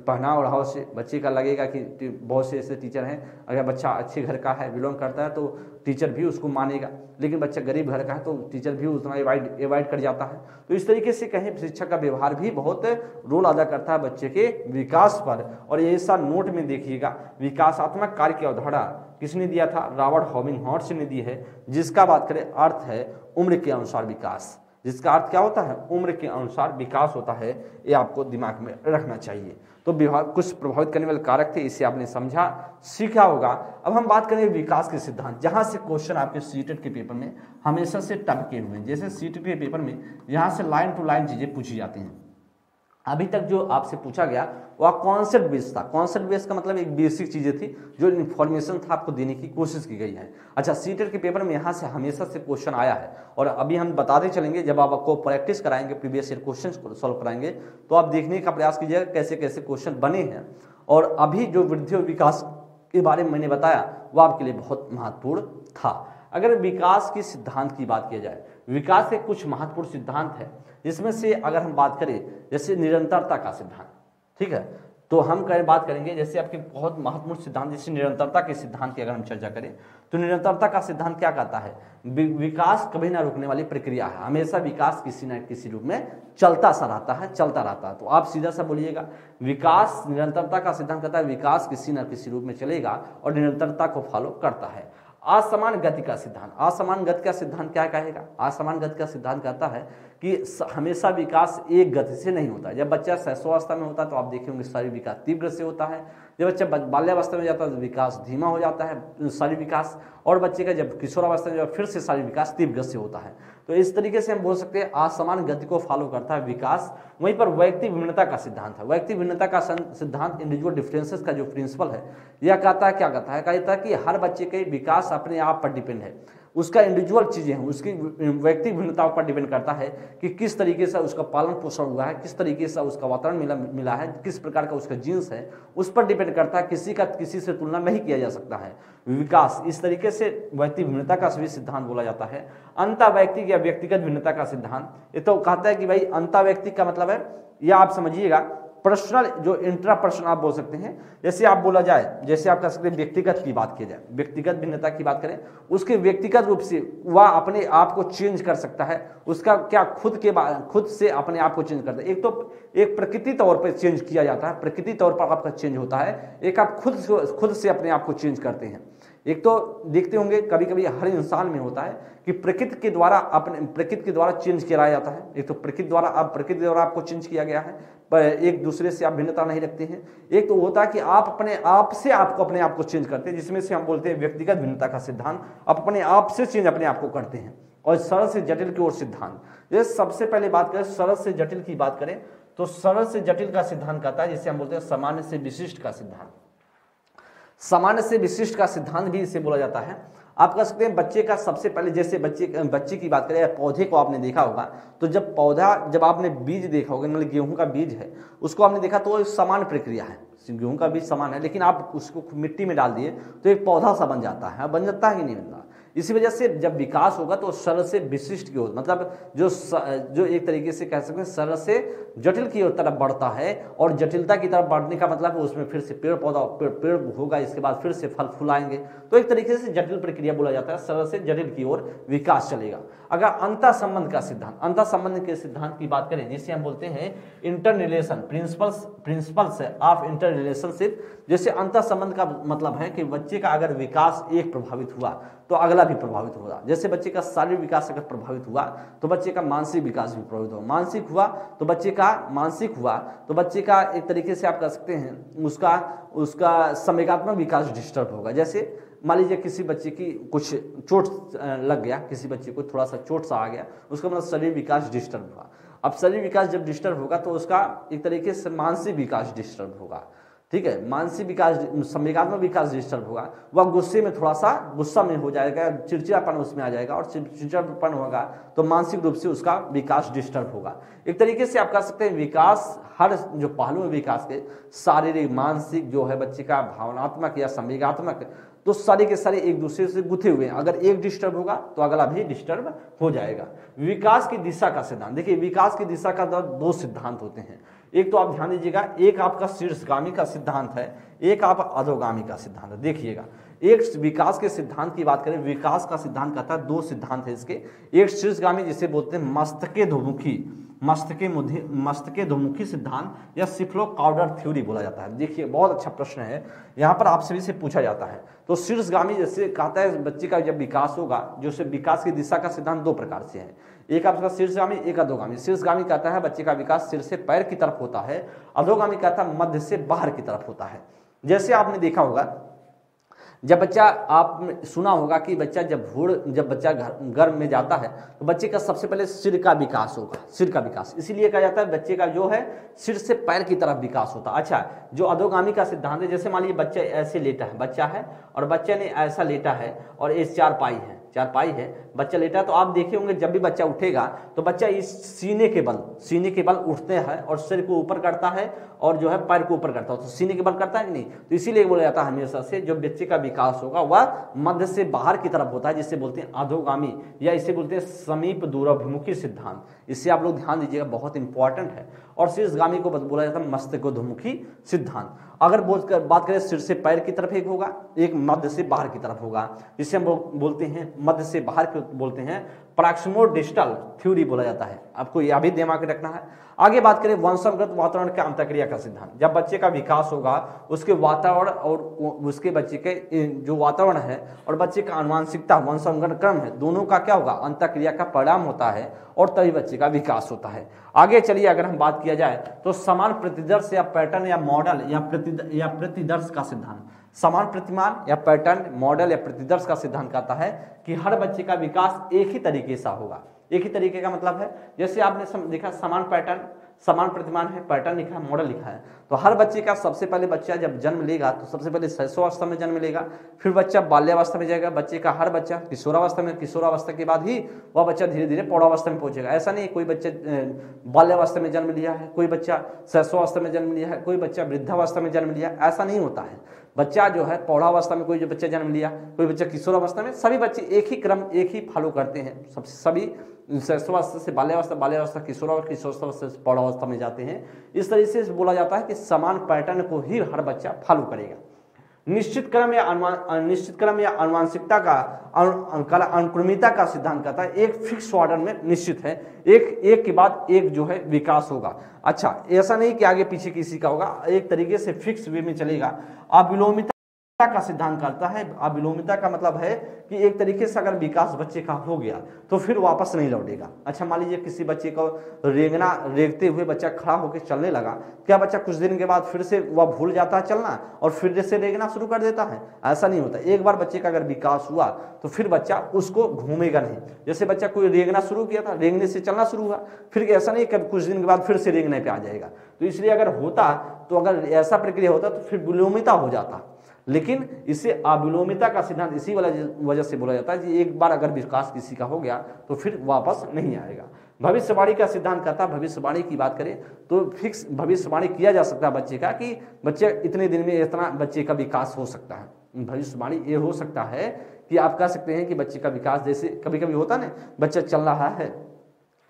पहनाव ओढ़ाव से बच्चे का लगेगा कि बहुत से ऐसे टीचर हैं, अगर बच्चा अच्छे घर का है, बिलोंग करता है तो टीचर भी उसको मानेगा, लेकिन बच्चा गरीब घर का है तो टीचर भी उतना एवॉइड कर जाता है। तो इस तरीके से कहें शिक्षक का व्यवहार भी बहुत रोल अदा करता है बच्चे के विकास पर। और ये ऐसा नोट में देखिएगा, विकासात्मक कार्य की अवधारणा किसने दिया था, रॉबर्ट हॉविंग ने दी है, जिसका बात करें अर्थ है उम्र के अनुसार विकास, जिसका अर्थ क्या होता है, उम्र के अनुसार विकास होता है। ये आपको दिमाग में रखना चाहिए। तो कुछ प्रभावित करने वाले कारक थे, इसे आपने समझा सीखा होगा। अब हम बात करें विकास के सिद्धांत, जहां से क्वेश्चन आपके सीटेट के पेपर में हमेशा से टपके हुए हैं। जैसे सीटेट के पेपर में यहाँ से लाइन टू लाइन चीजें पूछी जाती हैं। अभी तक जो आपसे पूछा गया वह कॉन्सेप्ट बेस्ड था। कॉन्सेप्ट बेस्ड का मतलब एक बेसिक चीजें थी जो इन्फॉर्मेशन था आपको देने की कोशिश की गई है। अच्छा, सीटेट के पेपर में यहाँ से हमेशा से क्वेश्चन आया है, और अभी हम बताते चलेंगे जब आप आपको प्रैक्टिस कराएंगे, प्रीवियस ईयर क्वेश्चन सॉल्व कराएंगे, तो आप देखने का प्रयास कीजिएगा कैसे कैसे क्वेश्चन बने हैं। और अभी जो वृद्धि और विकास के बारे में मैंने बताया वो आपके लिए बहुत महत्वपूर्ण था। अगर विकास के सिद्धांत की बात की जाए, विकास के कुछ महत्वपूर्ण सिद्धांत है, जिसमें से अगर हम बात करें जैसे निरंतरता का सिद्धांत, ठीक है, तो हम बात करेंगे जैसे आपके बहुत महत्वपूर्ण सिद्धांत जैसे निरंतरता के सिद्धांत की अगर हम चर्चा करें तो निरंतरता का सिद्धांत क्या कहता है, विकास कभी ना रुकने वाली प्रक्रिया है, हमेशा विकास किसी न किसी रूप में चलता सा रहता है, चलता रहता है। तो आप सीधा सा बोलिएगा, विकास निरंतरता का सिद्धांत कहता है विकास किसी न किसी रूप में चलेगा और निरंतरता को फॉलो करता है। असमान गति का सिद्धांत, असमान गति का सिद्धांत क्या कहेगा, असमान गति का सिद्धांत कहता है कि हमेशा विकास एक गति से नहीं होता है। जब बच्चा शैशवावस्था में होता है तो आप देखेंगे शारीरिक विकास तीव्र से होता है, जब बच्चा बाल्यावस्था में जाता है तो विकास धीमा हो जाता है शारीरिक विकास, और बच्चे का जब किशोरावस्था में फिर से शारीरिक विकास तीव्र गति से होता है। तो इस तरीके से हम बोल सकते हैं असमान गति को फॉलो करता है विकास। वहीं पर व्यक्ति भिन्नता का सिद्धांत है। व्यक्ति भिन्नता का सिद्धांत इंडिविजुअल डिफरेंसेस का जो प्रिंसिपल है यह कहता है, क्या कहता है कि हर बच्चे के विकास अपने आप पर डिपेंड है, उसका इंडिविजुअल चीजें हैं, उसकी व्यक्ति भिन्नताओं पर डिपेंड करता है कि किस तरीके से उसका पालन पोषण हुआ है, किस तरीके से उसका वातावरण मिला है, किस प्रकार का उसका जीन्स है, उस पर डिपेंड करता है। किसी का किसी से तुलना नहीं किया जा सकता है। विकास इस तरीके से व्यक्ति भिन्नता का भी सिद्धांत बोला जाता है। अंतर व्यक्ति या व्यक्तिगत भिन्नता का सिद्धांत, ये तो कहता है कि भाई अंतर व्यक्ति का मतलब है, या आप समझिएगा पर्सनल, जो इंट्रापर्सनल आप बोल सकते हैं। जैसे आप बोला जाए, जैसे आप कह सकते हैं व्यक्तिगत की बात की जाए, व्यक्तिगत भिन्नता की बात करें, उसके व्यक्तिगत रूप से वह अपने आप को चेंज कर सकता है। उसका क्या खुद से अपने आप को चेंज करता है। एक तो एक प्रकृति तौर पर चेंज किया जाता है, प्रकृति तौर पर आपका चेंज होता है। एक आप खुद से अपने आप को चेंज करते हैं। एक तो देखते होंगे कभी कभी हर इंसान में होता है कि प्रकृति के द्वारा चेंज किया जाता है। एक तो प्रकृति द्वारा आपको चेंज किया गया है, पर एक दूसरे से आप भिन्नता नहीं रखते हैं। एक तो होता है कि आप अपने आप से अपने आप को चेंज करते हैं, जिसमें से हम बोलते हैं व्यक्तिगत भिन्नता का सिद्धांत। आप अपने आप से चेंज अपने आप को करते हैं। और सरल से जटिल की ओर सिद्धांत, जैसे सबसे पहले बात करें सरल से जटिल की बात करें तो सरल से जटिल का सिद्धांत कहता है, जिसे हम बोलते हैं सामान्य से विशिष्ट का सिद्धांत। सामान्य से विशिष्ट का सिद्धांत भी इसे बोला जाता है। आप कह सकते हैं बच्चे का सबसे पहले, जैसे बच्चे की बात करें, पौधे को आपने देखा होगा तो जब आपने बीज देखा होगा, मतलब गेहूं का बीज है, उसको आपने देखा तो सामान्य प्रक्रिया है, गेहूं का बीज समान है, लेकिन आप उसको मिट्टी में डाल दिए तो एक पौधा सा बन जाता है कि नहीं बनता। इसी वजह से जब विकास होगा तो सरल से विशिष्ट की ओर, मतलब जो एक तरीके से कह सकते हैं सरल से जटिल की ओर तरफ बढ़ता है। और जटिलता की तरफ बढ़ने का मतलब है उसमें फिर से पेड़ होगा, इसके बाद फिर से फल फूल आएंगे। तो एक तरीके से जटिल प्रक्रिया बोला जाता है, सरल से जटिल की ओर विकास चलेगा। अगर अंतर संबंध का सिद्धांत, अंतर संबंध के सिद्धांत की बात करें, जिसे हम बोलते हैं inter relation principles of inter relationship. जैसे अंतर संबंध का मतलब है कि बच्चे का अगर विकास एक प्रभावित हुआ तो अगला भी प्रभावित होगा। जैसे बच्चे का शारीरिक विकास अगर प्रभावित हुआ तो बच्चे का मानसिक विकास भी प्रभावित होगा। मानसिक हुआ तो बच्चे का एक तरीके से आप कह सकते हैं उसका संवेगात्मक विकास डिस्टर्ब होगा। जैसे मान लीजिए किसी बच्चे की कुछ चोट लग गया, किसी बच्चे को थोड़ा सा चोट सा आ गया, उसका मतलब शरीर विकास डिस्टर्ब हुआ। अब शरीर विकास जब डिस्टर्ब होगा तो उसका एक तरीके से मानसिक विकास डिस्टर्ब होगा। ठीक है, मानसिक विकास, संवेगात्मक विकास डिस्टर्ब होगा। वह गुस्सा में हो जाएगा, चिड़चिड़ापन उसमें आ जाएगा, और चिड़चिड़ापन होगा तो मानसिक रूप से उसका विकास डिस्टर्ब होगा। एक तरीके से आप कह सकते हैं विकास, हर जो पहलू है विकास के, शारीरिक, मानसिक जो है बच्चे का, भावनात्मक या संवेगात्मक, तो सारे के सारे एक दूसरे से गुथे हुए हैं। अगर एक डिस्टर्ब होगा तो अगला भी डिस्टर्ब हो जाएगा। विकास की दिशा का सिद्धांत, देखिए विकास की दिशा का दो सिद्धांत होते हैं। एक तो आप ध्यान दीजिएगा, एक आपका शीर्षगामी का सिद्धांत है, एक आप अधोगामी का सिद्धांत है। देखिएगा, एक विकास के सिद्धांत की बात करें, विकास का सिद्धांत कहता है, दो सिद्धांत है इसके। एक शीर्षगामी जिसे बोलते हैं मस्तकेधोमुखी सिद्धांत या सिफ्लोकाउडर थ्योरी बोला जाता है। देखिए बहुत अच्छा प्रश्न है, यहाँ पर आप सभी से पूछा जाता है। तो शीर्षगामी जैसे कहता है बच्चे का जब विकास होगा, जो विकास की दिशा का सिद्धांत दो प्रकार से है, एक आपका शीर्षगामी, एक अधोगामी। शीर्षगामी कहता है बच्चे का विकास सिर से पैर की तरफ होता है, अधोगामी कहता है मध्य से बाहर की तरफ होता है। जैसे आपने देखा होगा जब बच्चा, आपने सुना होगा कि बच्चा जब बच्चा गर्भ में जाता है तो बच्चे का सबसे पहले सिर का विकास होगा, सिर का विकास। इसीलिए कहा जाता है बच्चे का जो है सिर से पैर की तरफ विकास होता है। अच्छा, जो अधोगामी का सिद्धांत है, जैसे मान लीजिए बच्चा ऐसे लेटा है, बच्चा है और बच्चे ने ऐसा लेटा है और ये चारपाई है, बच्चा लेटा है, तो आप देखे होंगे जब भी बच्चा उठेगा तो बच्चा इस सीने के बल उठते हैं और सिर को ऊपर करता है और जो है पैर को ऊपर करता है, तो सीने के बल करता है कि नहीं। तो इसीलिए बोला जाता है हमेशा से जो बच्चे का विकास होगा वह मध्य से बाहर की तरफ होता है, जिसे बोलते हैं अधोगामी या इसे बोलते हैं समीप दूराभिमुखी सिद्धांत। इससे आप लोग ध्यान दीजिएगा, बहुत इंपॉर्टेंट है। और शीर्षगामी को बोला जाता है मस्तकोधमुखी सिद्धांत। अगर बात करें सिर से पैर की तरफ एक होगा, एक मध्य से बाहर की तरफ होगा, जिसे हम बोलते हैं मध्य से बाहर बोलते हैं प्रॉक्सिमो डिस्टल थ्योरी बोला जाता है। आपको यह भी दिमाग में रखना है। आगे बात करें वंशानुगत वातावरण के अंतःक्रिया का सिद्धांत। जब बच्चे का विकास होगा उसके वातावरण और उसके बच्चे के जो वातावरण है और बच्चे का आनुवंशिकता वंशानुगत क्रम है, दोनों का क्या होगा, अंतःक्रिया का परिणाम होता है और तभी बच्चे का विकास होता है। आगे चलिए अगर हम बात किया जाए तो समान प्रतिदर्श या पैटर्न या मॉडल या प्रतिदर्श का सिद्धांत। समान प्रतिमान या पैटर्न, मॉडल या प्रतिदर्श का सिद्धांत कहता है कि हर बच्चे का विकास एक ही तरीके से होगा। एक ही तरीके का मतलब है जैसे आपने देखा समान पैटर्न, समान प्रतिमान है, पैटर्न लिखा है, मॉडल लिखा है, तो हर बच्चे का सबसे पहले बच्चा जब जन्म लेगा तो सबसे पहले शैशवावस्था में जन्म लेगा, फिर बच्चा बाल्यावस्था में जाएगा, बच्चे का हर बच्चा किशोरावस्था में, किशोरावस्था के बाद ही वह बच्चा धीरे धीरे प्रौढ़ावस्था में पहुंचेगा। ऐसा नहीं कोई बच्चा बाल्यावस्था में जन्म लिया है, कोई बच्चा शैशवावस्था में जन्म लिया है, कोई बच्चा वृद्धावस्था में जन्म लिया, ऐसा नहीं होता है। बच्चा जो है प्रौढ़ावस्था में कोई जो बच्चा जन्म लिया, कोई बच्चा किशोरावस्था में, सभी बच्चे एक ही क्रम एक ही फॉलो करते हैं। सभी शैशवावस्था से बाल्यावस्था, बाल्यावस्था किशोरावस्था, किशोरावस्था से प्रौढ़ावस्था में जाते हैं। इस तरीके से बोला जाता है कि समान पैटर्न को ही हर बच्चा फॉलो करेगा। निश्चित क्रम या आनुवंशिकता का अनुक्रमिता का सिद्धांत कहता है एक फिक्स ऑर्डर में निश्चित है, एक के बाद एक जो है विकास होगा। अच्छा, ऐसा नहीं कि आगे पीछे किसी का होगा, एक तरीके से फिक्स वे में चलेगा। अविलोमिता का सिद्धांत करता है, अविलोमिता का मतलब है कि एक तरीके से अगर विकास बच्चे का हो गया तो फिर वापस नहीं लौटेगा। अच्छा, मान लीजिए किसी बच्चे को रेंगते हुए बच्चा खड़ा होकर चलने लगा, क्या बच्चा कुछ दिन के बाद फिर से वह भूल जाता है चलना और फिर से रेंगना शुरू कर देता है? ऐसा नहीं होता। एक बार बच्चे का अगर विकास हुआ तो फिर बच्चा उसको घूमेगा नहीं। जैसे बच्चा कोई रेंगना शुरू किया था, रेंगने से चलना शुरू हुआ, फिर ऐसा नहीं कि कुछ दिन के बाद फिर से रेंगने पे आ जाएगा। तो इसलिए अगर होता तो अगर ऐसा प्रक्रिया होता तो फिर विलोमिता हो जाता, लेकिन इसे अविलोमिता का सिद्धांत इसी वजह से बोला जाता है कि एक बार अगर विकास किसी का हो गया तो फिर वापस नहीं आएगा। भविष्यवाणी का सिद्धांत कहता है, भविष्यवाणी की बात करें तो फिक्स भविष्यवाणी किया जा सकता है बच्चे का कि बच्चे इतने दिन में इतना बच्चे का विकास हो सकता है। भविष्यवाणी ये हो सकता है कि आप कह सकते हैं कि बच्चे का विकास, जैसे कभी कभी होता ना, बच्चा चल रहा है,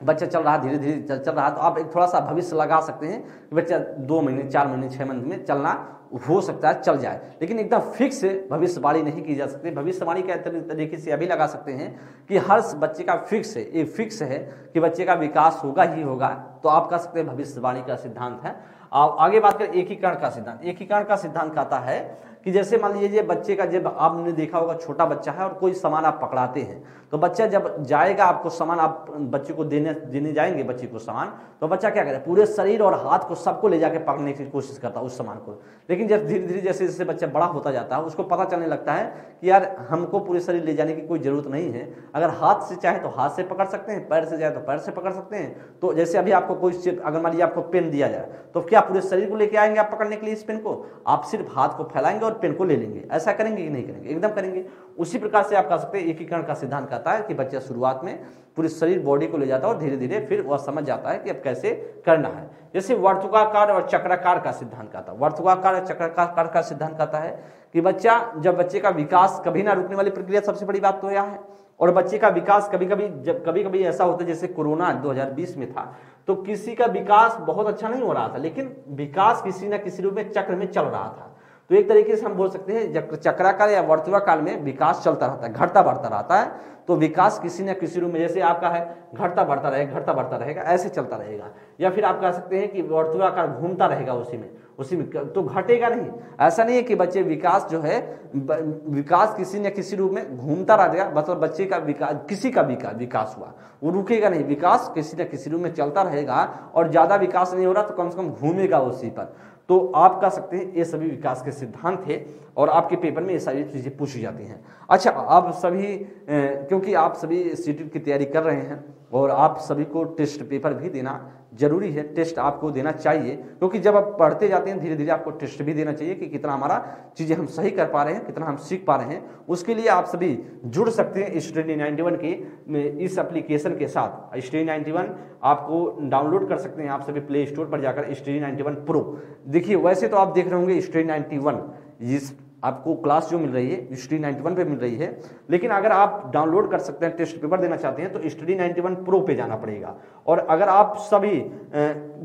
धीरे धीरे चल रहा है, तो आप एक थोड़ा सा भविष्य लगा सकते हैं कि बच्चा 2 महीने, 4 महीने, 6 महीने में चलना हो सकता है, चल जाए, लेकिन एकदम फिक्स भविष्यवाणी नहीं की जा सकती। भविष्यवाणी के तरीके से अभी लगा सकते हैं कि हर बच्चे का फिक्स है, ये फिक्स है कि बच्चे का विकास होगा ही होगा, तो आप कह सकते हैं भविष्यवाणी का सिद्धांत है। आगे बात करें एकीकरण का सिद्धांत। एकीकरण का सिद्धांत कहता है कि जैसे मान लीजिए बच्चे का, जब आपने देखा होगा छोटा बच्चा है और कोई सामान आप पकड़ाते हैं, तो बच्चा जब जाएगा आपको सामान, आप बच्चे को देने जाएंगे बच्चे को सामान, तो बच्चा क्या करे, पूरे शरीर और हाथ को सबको ले जाके पकड़ने की कोशिश करता है उस सामान को। लेकिन जब धीरे धीरे जैसे जैसे बच्चा बड़ा होता जाता है उसको पता चलने लगता है कि यार हमको पूरे शरीर ले जाने की कोई जरूरत नहीं है, अगर हाथ से चाहे तो हाथ से पकड़ सकते हैं, पैर से चाहे तो पैर से पकड़ सकते हैं। तो जैसे अभी आपको कोई चीज, अगर मान लीजिए आपको पेन दिया जाए तो क्या पूरे शरीर को लेके आएंगे आप पकड़ने के लिए इस पेन को? आप सिर्फ हाथ को फैलाएंगे और पेन को ले लेंगे। ऐसा करेंगे कि नहीं करेंगे? एकदम करेंगे। उसी प्रकार से आप कह सकते हैं एकीकरण का सिद्धांत कहता है कि बच्चा शुरुआत में पूरे शरीर बॉडी को ले जाता है और धीरे धीरे फिर वह समझ जाता है कि अब कैसे करना है। जैसे वर्तुकाकार और चक्राकार का सिद्धांत कहता है। वर्तुकाकार और चक्राकार का सिद्धांत कहता है कि बच्चे का विकास कभी ना रुकने वाली प्रक्रिया, सबसे बड़ी बात तो यह है। और बच्चे का विकास कभी कभी ऐसा होता है, जैसे कोरोना 2020 में था, तो किसी का विकास बहुत अच्छा नहीं हो रहा था, लेकिन विकास किसी न किसी रूप में चक्र में चल रहा था। तो एक तरीके से हम बोल सकते हैं चक्राकार या वर्तुलाकार में विकास चलता रहता है, घटता बढ़ता रहता है। तो विकास किसी न किसी रूप में, जैसे आपका है घटता बढ़ता रहेगा, ऐसे चलता रहेगा। या फिर आप कह सकते हैं कि वर्तुलाकार घूमता रहेगा उसी में, तो घटेगा नहीं। ऐसा नहीं है कि बच्चे विकास जो है, विकास किसी न किसी रूप में घूमता रहेगा, मतलब बच्चे का विकास, किसी का विकास हुआ वो रुकेगा नहीं, विकास किसी न किसी रूप में चलता रहेगा। और ज्यादा विकास नहीं हो रहा तो कम से कम घूमेगा उसी पर। तो आप कह सकते हैं ये सभी विकास के सिद्धांत थे और आपके पेपर में ये सारी चीजें पूछी जाती हैं। अच्छा, आप सभी क्योंकि आप सभी सीटेट की तैयारी कर रहे हैं और आप सभी को टेस्ट पेपर भी देना जरूरी है, टेस्ट आपको देना चाहिए, क्योंकि जब आप पढ़ते जाते हैं धीरे धीरे आपको टेस्ट भी देना चाहिए कि कितना हमारा चीजें हम सही कर पा रहे हैं, कितना हम सीख पा रहे हैं। उसके लिए आप सभी जुड़ सकते हैं स्टडी 91 के इस एप्लीकेशन के साथ। स्टडी 91 आपको डाउनलोड कर सकते हैं आप सभी प्ले स्टोर पर जाकर, स्टडी 91 प्रो। देखिए, वैसे तो आप देख रहे होंगे स्टडी 91 इस आपको क्लास जो मिल रही है स्टडी 91 पे मिल रही है, लेकिन अगर आप डाउनलोड कर सकते हैं, टेस्ट पेपर देना चाहते हैं तो स्टडी 91 प्रो पे जाना पड़ेगा। और अगर आप सभी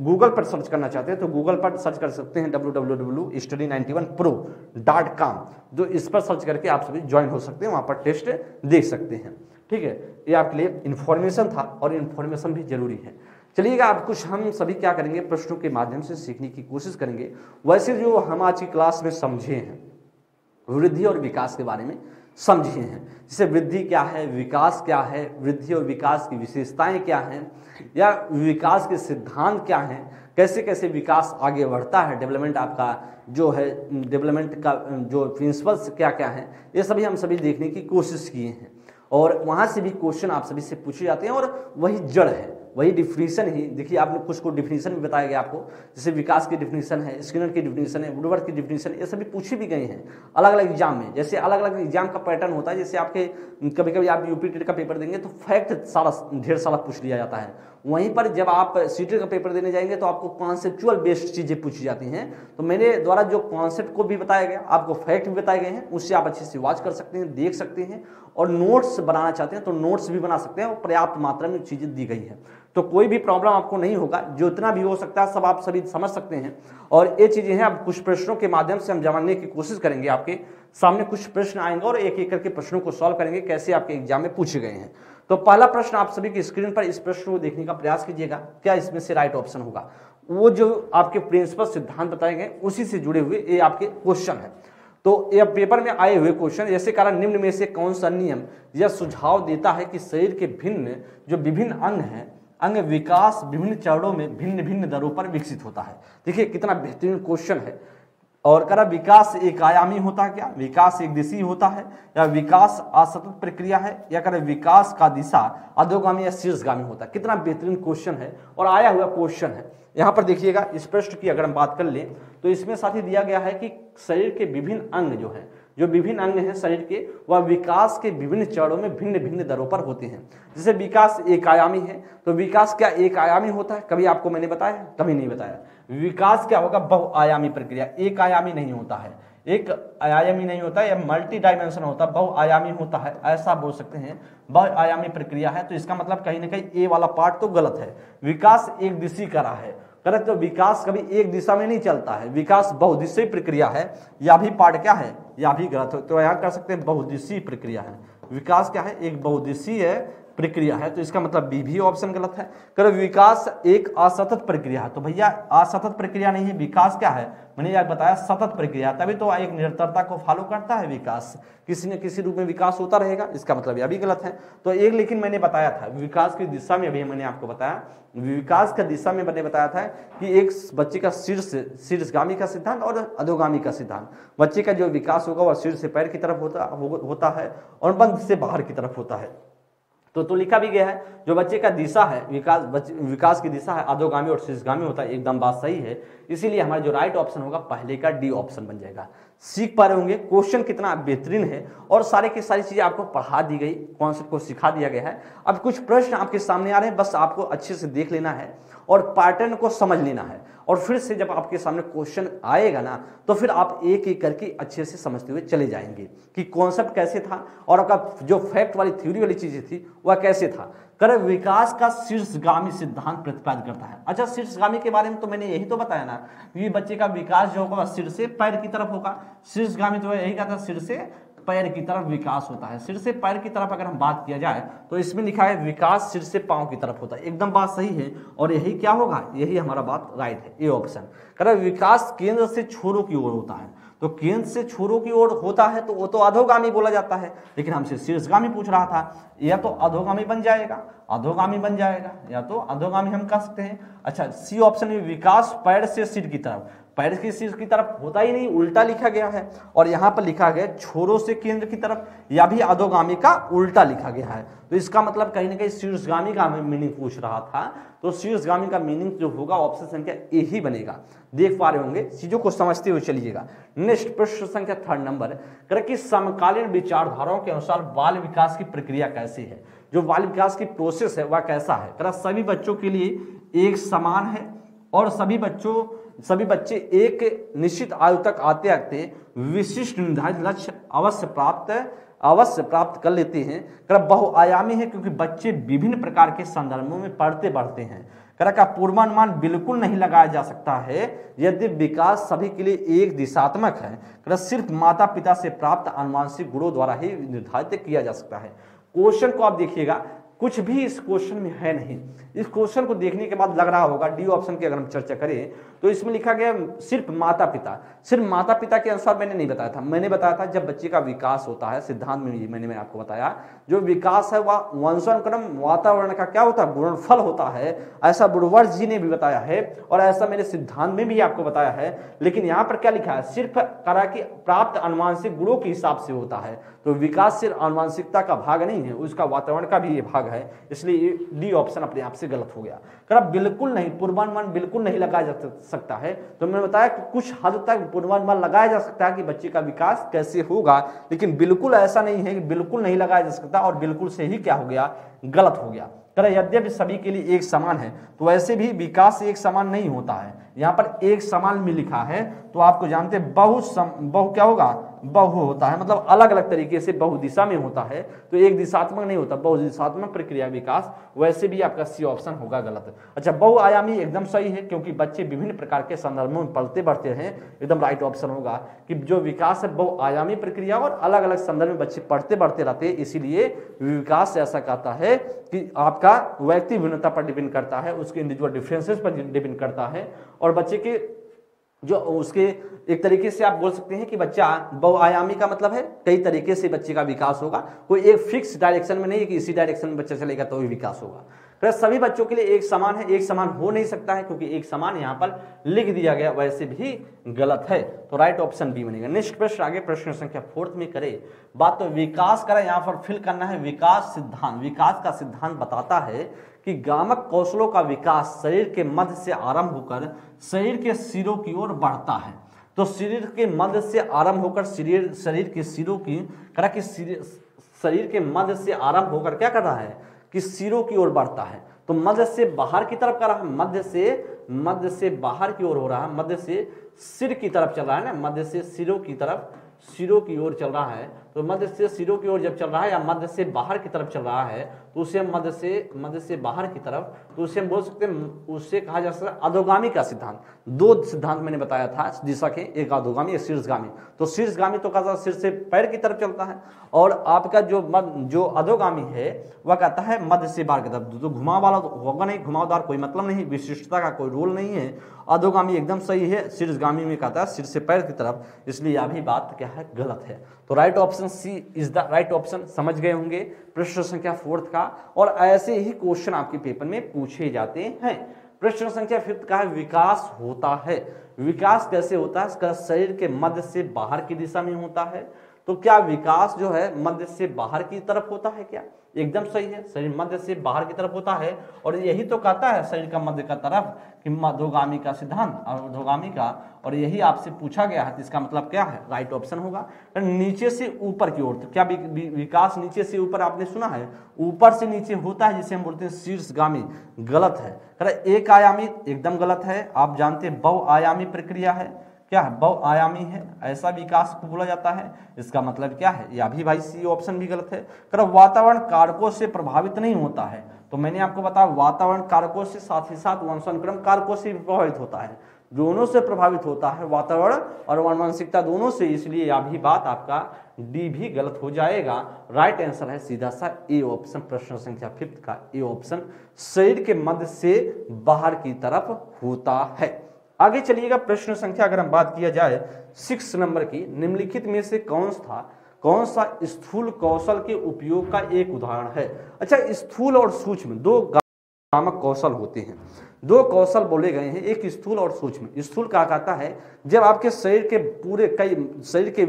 गूगल पर सर्च करना चाहते हैं तो गूगल पर सर्च कर सकते हैं www.study91pro.com, जो इस पर सर्च करके आप सभी ज्वाइन हो सकते हैं, वहां पर टेस्ट देख सकते हैं। ठीक है, ये आपके लिए इन्फॉर्मेशन था और इन्फॉर्मेशन भी जरूरी है। चलिएगा, अब कुछ हम सभी क्या करेंगे, प्रश्नों के माध्यम से सीखने की कोशिश करेंगे। वैसे जो हम आज की क्लास में समझे हैं, वृद्धि और विकास के बारे में समझे हैं, जैसे वृद्धि क्या है, विकास क्या है, वृद्धि और विकास की विशेषताएं क्या हैं, या विकास के सिद्धांत क्या हैं, कैसे कैसे विकास आगे बढ़ता है, डेवलपमेंट आपका जो है, डेवलपमेंट का जो प्रिंसिपल्स क्या क्या हैं, ये सभी हम सभी देखने की कोशिश किए हैं। और वहाँ से भी क्वेश्चन आप सभी से पूछे जाते हैं और वही जड़ है, वही डिफिनीशन ही। देखिए, आपने कुछ को डिफिनीशन भी बताया गया आपको, जैसे विकास की डिफिनीशन है, स्किनर की डिफिनीशन है, वुडवर्थ की डिफिनीशन, ये सभी पूछे भी गए हैं अलग अलग एग्जाम में। जैसे अलग अलग एग्जाम का पैटर्न होता है, जैसे आपके कभी कभी आप यूपी टेट का पेपर देंगे तो फैक्ट सारा ढेर सारा पूछ लिया जाता है। वहीं पर जब आप सीटेट का पेपर देने जाएंगे तो आपको कॉन्सेप्चुअल बेस्ड चीजें पूछी जाती हैं। तो मेरे द्वारा जो कॉन्सेप्ट को भी बताया गया, आपको फैक्ट भी बताए गए हैं, उससे आप अच्छे से वॉच कर सकते हैं, देख सकते हैं। और नोट्स बनाना चाहते हैं तो नोट्स भी बना सकते हैं, और पर्याप्त मात्रा में चीजें दी गई है, तो कोई भी प्रॉब्लम आपको नहीं होगा। जो इतना भी हो सकता है सब आप सभी समझ सकते हैं। और ये चीजें हैं, अब कुछ प्रश्नों के माध्यम से हम जानने की कोशिश करेंगे। आपके सामने कुछ प्रश्न आएंगे और एक एक करके प्रश्नों को सॉल्व करेंगे, कैसे आपके एग्जाम में पूछे गए हैं। तो पहला प्रश्न आप सभी की स्क्रीन पर, इस प्रश्न को देखने का प्रयास कीजिएगा, क्या इसमें से राइट ऑप्शन होगा। वो जो आपके प्रिंसिपल सिद्धांत बताए गए उसी से जुड़े हुए ये आपके क्वेश्चन है। तो यह पेपर में आए हुए क्वेश्चन, जैसे कारण निम्न में से कौन सा नियम यह सुझाव देता है कि शरीर के विभिन्न अंग हैं, अंग विकास विभिन्न चरणों में भिन्न भिन्न दरों पर विकसित होता है। देखिए कितना बेहतरीन क्वेश्चन है। और करा विकास एक आयामी होता है क्या, विकास एक दिशी होता है, या विकास असतत प्रक्रिया है, या करें विकास का दिशा अधोगामी या शीर्षगामी होता है। कितना बेहतरीन क्वेश्चन है और आया हुआ क्वेश्चन है। यहाँ पर देखिएगा, इस प्रश्न की अगर हम बात कर लें तो इसमें साथ ही दिया गया है कि शरीर के विभिन्न अंग जो है, जो विभिन्न अंग हैं शरीर के, वह विकास के विभिन्न चरणों में भिन्न भिन्न दरों पर होते हैं। जैसे विकास एक आयामी है, तो विकास क्या एक आयामी होता है? कभी आपको मैंने बताया? कभी नहीं बताया। विकास क्या होगा? बहुआयामी प्रक्रिया, एक आयामी नहीं होता है, एक आयामी नहीं होता है, यह मल्टी डायमेंशन होता है, बहुआयामी होता है, ऐसा बोल सकते हैं। बहुआयामी प्रक्रिया है, तो इसका मतलब कहीं ना कहीं ए वाला पार्ट तो गलत है। विकास एक दिशी करा है, करेक्ट। तो विकास कभी एक दिशा में नहीं चलता है, विकास बहुदिशीय प्रक्रिया है, या भी पार्ट क्या है, या भी गलत है। तो यहाँ कर सकते हैं बहुदिशीय प्रक्रिया है। विकास क्या है? एक बहुदिशीय प्रक्रिया है, तो इसका मतलब बी भी ऑप्शन गलत है। कर विकास एक असतत प्रक्रिया है, तो भैया असतत प्रक्रिया नहीं है, विकास क्या है? मैंने यार बताया सतत प्रक्रिया, तभी तो एक निरंतरता को फॉलो करता है विकास, किसी न किसी रूप में विकास होता रहेगा, इसका मतलब यह भी गलत है। तो एक लेकिन मैंने बताया था विकास की दिशा में, अभी मैंने आपको बताया विकास का दिशा में मैंने बताया था कि एक बच्चे का शीर्षगामी का सिद्धांत और अधोगामी का सिद्धांत। बच्चे का जो विकास होगा वह शीर्ष से पैर की तरफ होता है और बंद से बाहर की तरफ होता है। तो लिखा भी गया है, जो बच्चे का दिशा है विकास की दिशा है अधोगामी और शीर्षगामी होता है। एकदम बात सही है, इसीलिए हमारा जो राइट ऑप्शन होगा पहले का डी ऑप्शन बन जाएगा। सीख पा रहे होंगे क्वेश्चन कितना बेहतरीन है, और सारे की सारी चीजें आपको पढ़ा दी गई, कॉन्सेप्ट को सिखा दिया गया है। अब कुछ प्रश्न आपके सामने आ रहे हैं, बस आपको अच्छे से देख लेना है और पैटर्न को समझ लेना है, और फिर से जब आपके सामने क्वेश्चन आएगा ना तो फिर आप एक एक करके अच्छे से समझते हुए चले जाएंगे कि कॉन्सेप्ट कैसे था और आपका जो फैक्ट वाली थ्योरी वाली चीजें थी वह कैसे था। कर विकास का शीर्षगामी सिद्धांत प्रतिपादित करता है। अच्छा, शीर्षगामी के बारे में तो मैंने यही तो बताया ना कि बच्चे का विकास जो होगा सिर से पैर की तरफ होगा। शीर्षगामी तो यही कहता है सिर से पैर की तरफ विकास होता है। सिर से पैर की तरफ अगर हम बात किया जाए तो इसमें लिखा है विकास सिर से पांव की तरफ होता है। एकदम बात सही है, और यही क्या होगा, यही हमारा बात राइट है, ये ऑप्शन। कह विकास केंद्र से छोरों की ओर होता है, तो केंद्र से छोरों की ओर होता है तो वो तो अधोगामी बोला जाता है, लेकिन हमसे शीर्षगामी पूछ रहा था, या तो अधोगामी बन जाएगा, अधोगामी बन जाएगा, या तो अधोगामी हम कह सकते हैं। अच्छा, सी ऑप्शन में विकास पैर से सिर की तरफ, पैर के सिर की तरफ होता ही नहीं, उल्टा लिखा गया है, और यहाँ पर लिखा गया छोरों से केंद्र की तरफ, या भी अधोगामी का उल्टा लिखा गया है। तो इसका मतलब कहीं ना कहीं शीर्षगामी का मीनिंग पूछ रहा था, तो शीर्षगामी का मीनिंग जो होगा ऑप्शन संख्या ए ही बनेगा। देख पा रहे होंगे, चीजों को समझते हुए चलिएगा। नेक्स्ट प्रश्न संख्या 3 नंबर कर कि समकालीन विचारधाराओं के अनुसार बाल विकास की प्रक्रिया कैसी है, जो बाल विकास की प्रोसेस है वह कैसा है। कर सभी बच्चों के लिए एक समान है, और सभी बच्चे एक निश्चित आयु तक आते आते विशिष्ट निर्धारित लक्ष्य अवश्य प्राप्त कर लेते हैं। कर बहुआयामी है क्योंकि बच्चे विभिन्न प्रकार के संदर्भों में पढ़ते बढ़ते हैं। कर का पूर्वानुमान बिल्कुल नहीं लगाया जा सकता है यदि विकास सभी के लिए एक दिशात्मक है। कर सिर्फ माता पिता से प्राप्त आनुवांशिक गुणों द्वारा ही निर्धारित किया जा सकता है। क्वेश्चन को आप देखिएगा, कुछ भी इस क्वेश्चन में है नहीं। इस क्वेश्चन को देखने के बाद लग रहा होगा डी ऑप्शन की अगर हम चर्चा करें तो इसमें लिखा गया सिर्फ माता पिता। सिर्फ माता पिता के अनुसार मैंने नहीं बताया था, मैंने बताया था जब बच्चे का विकास होता है, सिद्धांत में मैंने आपको बताया जो विकास है वह वंशानुक्रम वातावरण का क्या होता है, गुणनफल होता है। ऐसा बुडवर्थ जी ने भी बताया है और ऐसा मेरे सिद्धांत में भी आपको बताया है। लेकिन यहाँ पर क्या लिखा है, सिर्फ करा कि प्राप्त आनुवंशिक गुणों के हिसाब से होता है। तो विकास सिर्फ आनुवंशिकता का भाग नहीं है, उसका वातावरण का भी ये भाग है। इसलिए डी ऑप्शन अपने आप से गलत हो गया। अगर बिल्कुल नहीं, पूर्वानुमान बिल्कुल नहीं लगाया जा सकता है, तो मैंने बताया कि कुछ हद तक पूर्वानुमान लगाया जा सकता है कि बच्चे का विकास कैसे होगा, लेकिन बिल्कुल ऐसा नहीं है कि बिल्कुल नहीं लगाया जा सकता और बिल्कुल से ही क्या हो गया, गलत हो गया। यद्यपि सभी के लिए एक समान है, तो वैसे भी विकास एक समान नहीं होता है। यहाँ पर एक समान में लिखा है तो आपको जानते बहु क्या होगा, बहु होता है, मतलब अलग अलग तरीके से बहु दिशा में होता है, तो एक दिशात्मक नहीं होता, बहुदिशात्मक प्रक्रिया विकास। वैसे भी आपका सी ऑप्शन होगा गलत। अच्छा, बहुआयामी एकदम सही है क्योंकि बच्चे विभिन्न प्रकार के संदर्भों में पलते बढ़ते हैं, एकदम राइट ऑप्शन होगा कि जो विकास है बहुआयामी प्रक्रिया और अलग अलग संदर्भ में बच्चे पढ़ते बढ़ते रहते हैं, इसीलिए विकास ऐसा कहता है कि आपका व्यक्ति भिन्नता पर डिपेंड करता है, उसके इंडिविजुअल डिफरेंसेस पर डिपेंड करता है और बच्चे के जो उसके एक तरीके से आप बोल सकते हैं कि बच्चा बहुआयामी का मतलब है कई तरीके से बच्चे का विकास होगा, कोई एक फिक्स डायरेक्शन में नहीं है कि इसी डायरेक्शन में बच्चा चलेगा तो ही विकास होगा। फिर सभी बच्चों के लिए एक समान है, एक समान हो नहीं सकता है क्योंकि एक समान यहाँ पर लिख दिया गया, वैसे भी गलत है। तो राइट ऑप्शन बी बनेगा। नेक्स्ट प्रश्न आगे प्रश्न संख्या 4 में करें बात, तो विकास करें, यहाँ पर फिल करना है विकास सिद्धांत। विकास का सिद्धांत बताता है कि गामक कौशलों का विकास शरीर के मध्य से आरंभ होकर शरीर के सिरों की ओर बढ़ता है। तो शरीर के मध्य से आरंभ होकर शरीर के सिरों की शरीर के मध्य से आरंभ होकर क्या कर रहा है कि सिरों की ओर बढ़ता है। तो मध्य से बाहर की तरफ कर रहा है, मध्य से बाहर की ओर हो रहा है, मध्य से सिर की तरफ चल रहा है ना, मध्य से सिरों की ओर चल रहा है। तो मध्य से सिरों की ओर जब चल रहा है या मध्य से बाहर की तरफ चल रहा है तो उसे मध्य से बाहर की तरफ, तो उसे हम बोल सकते हैं, उससे कहा जा सकता है अधोगामी का सिद्धांत। दो सिद्धांत मैंने बताया था दिशा के, एक अधोगामी एक शीर्षगामी। तो शीर्षगामी तो कहता है सिर से पैर की तरफ चलता है और आपका जो अधोगामी है वह कहता है मध्य से बाहर की तरफ। तो घुमाव वाला तो होगा नहीं, घुमावदार कोई मतलब नहीं, विशिष्टता का कोई रोल नहीं है। अधोगामी एकदम सही है, शीर्षगामी में कहता है सिर से पैर की तरफ, इसलिए यह भी बात क्या है, गलत है। तो right option C is the right option. समझ गए होंगे प्रश्न संख्या 4 का, और ऐसे ही क्वेश्चन आपके पेपर में पूछे जाते हैं। प्रश्न संख्या 5 का है विकास होता है। विकास कैसे होता है, इसका शरीर के मध्य से बाहर की दिशा में होता है। तो क्या विकास जो है मध्य से बाहर की तरफ होता है क्या? एकदम सही है, शरीर मध्य से बाहर की तरफ होता है और यही तो कहता है शरीर का मध्य का तरफ कि अधोगामी का सिद्धांत और अधोगामी का, और यही आपसे पूछा गया है, तो इसका मतलब क्या है, राइट ऑप्शन होगा। नीचे से ऊपर की ओर, तो क्या विकास नीचे से ऊपर आपने सुना है, ऊपर से नीचे होता है जिसे हम बोलते हैं शीर्षगामी, गलत है। एक आयामी एकदम गलत है, आप जानते हैं बहुआयामी प्रक्रिया है, क्या है, बहुआयामी है, ऐसा विकास को बोला जाता है। इसका मतलब क्या है, यह भी भाई सी ऑप्शन भी गलत है। वातावरण कारकों से प्रभावित नहीं होता है, तो मैंने आपको बताया वातावरण कारकों से साथ ही साथ वंशानुक्रम कारकों से भी प्रभावित होता है, दोनों से प्रभावित होता है, वातावरण और आनुवंशिकता दोनों से, इसलिए यह भी बात आपका डी भी गलत हो जाएगा। राइट आंसर है सीधा सा ए ऑप्शन, प्रश्न संख्या 5 का ए ऑप्शन, शरीर के मध्य से बाहर की तरफ होता है। आगे चलिएगा प्रश्न संख्या अगर हम बात किया जाए 6 नंबर की, निम्नलिखित में से कौन सा स्थूल कौशल के उपयोग का एक उदाहरण है। अच्छा, स्थूल और सूक्ष्म दो गामक कौशल होते हैं, दो कौशल बोले गए हैं, एक स्थूल और सूक्ष्म। स्थूल क्या कहता है, जब आपके शरीर के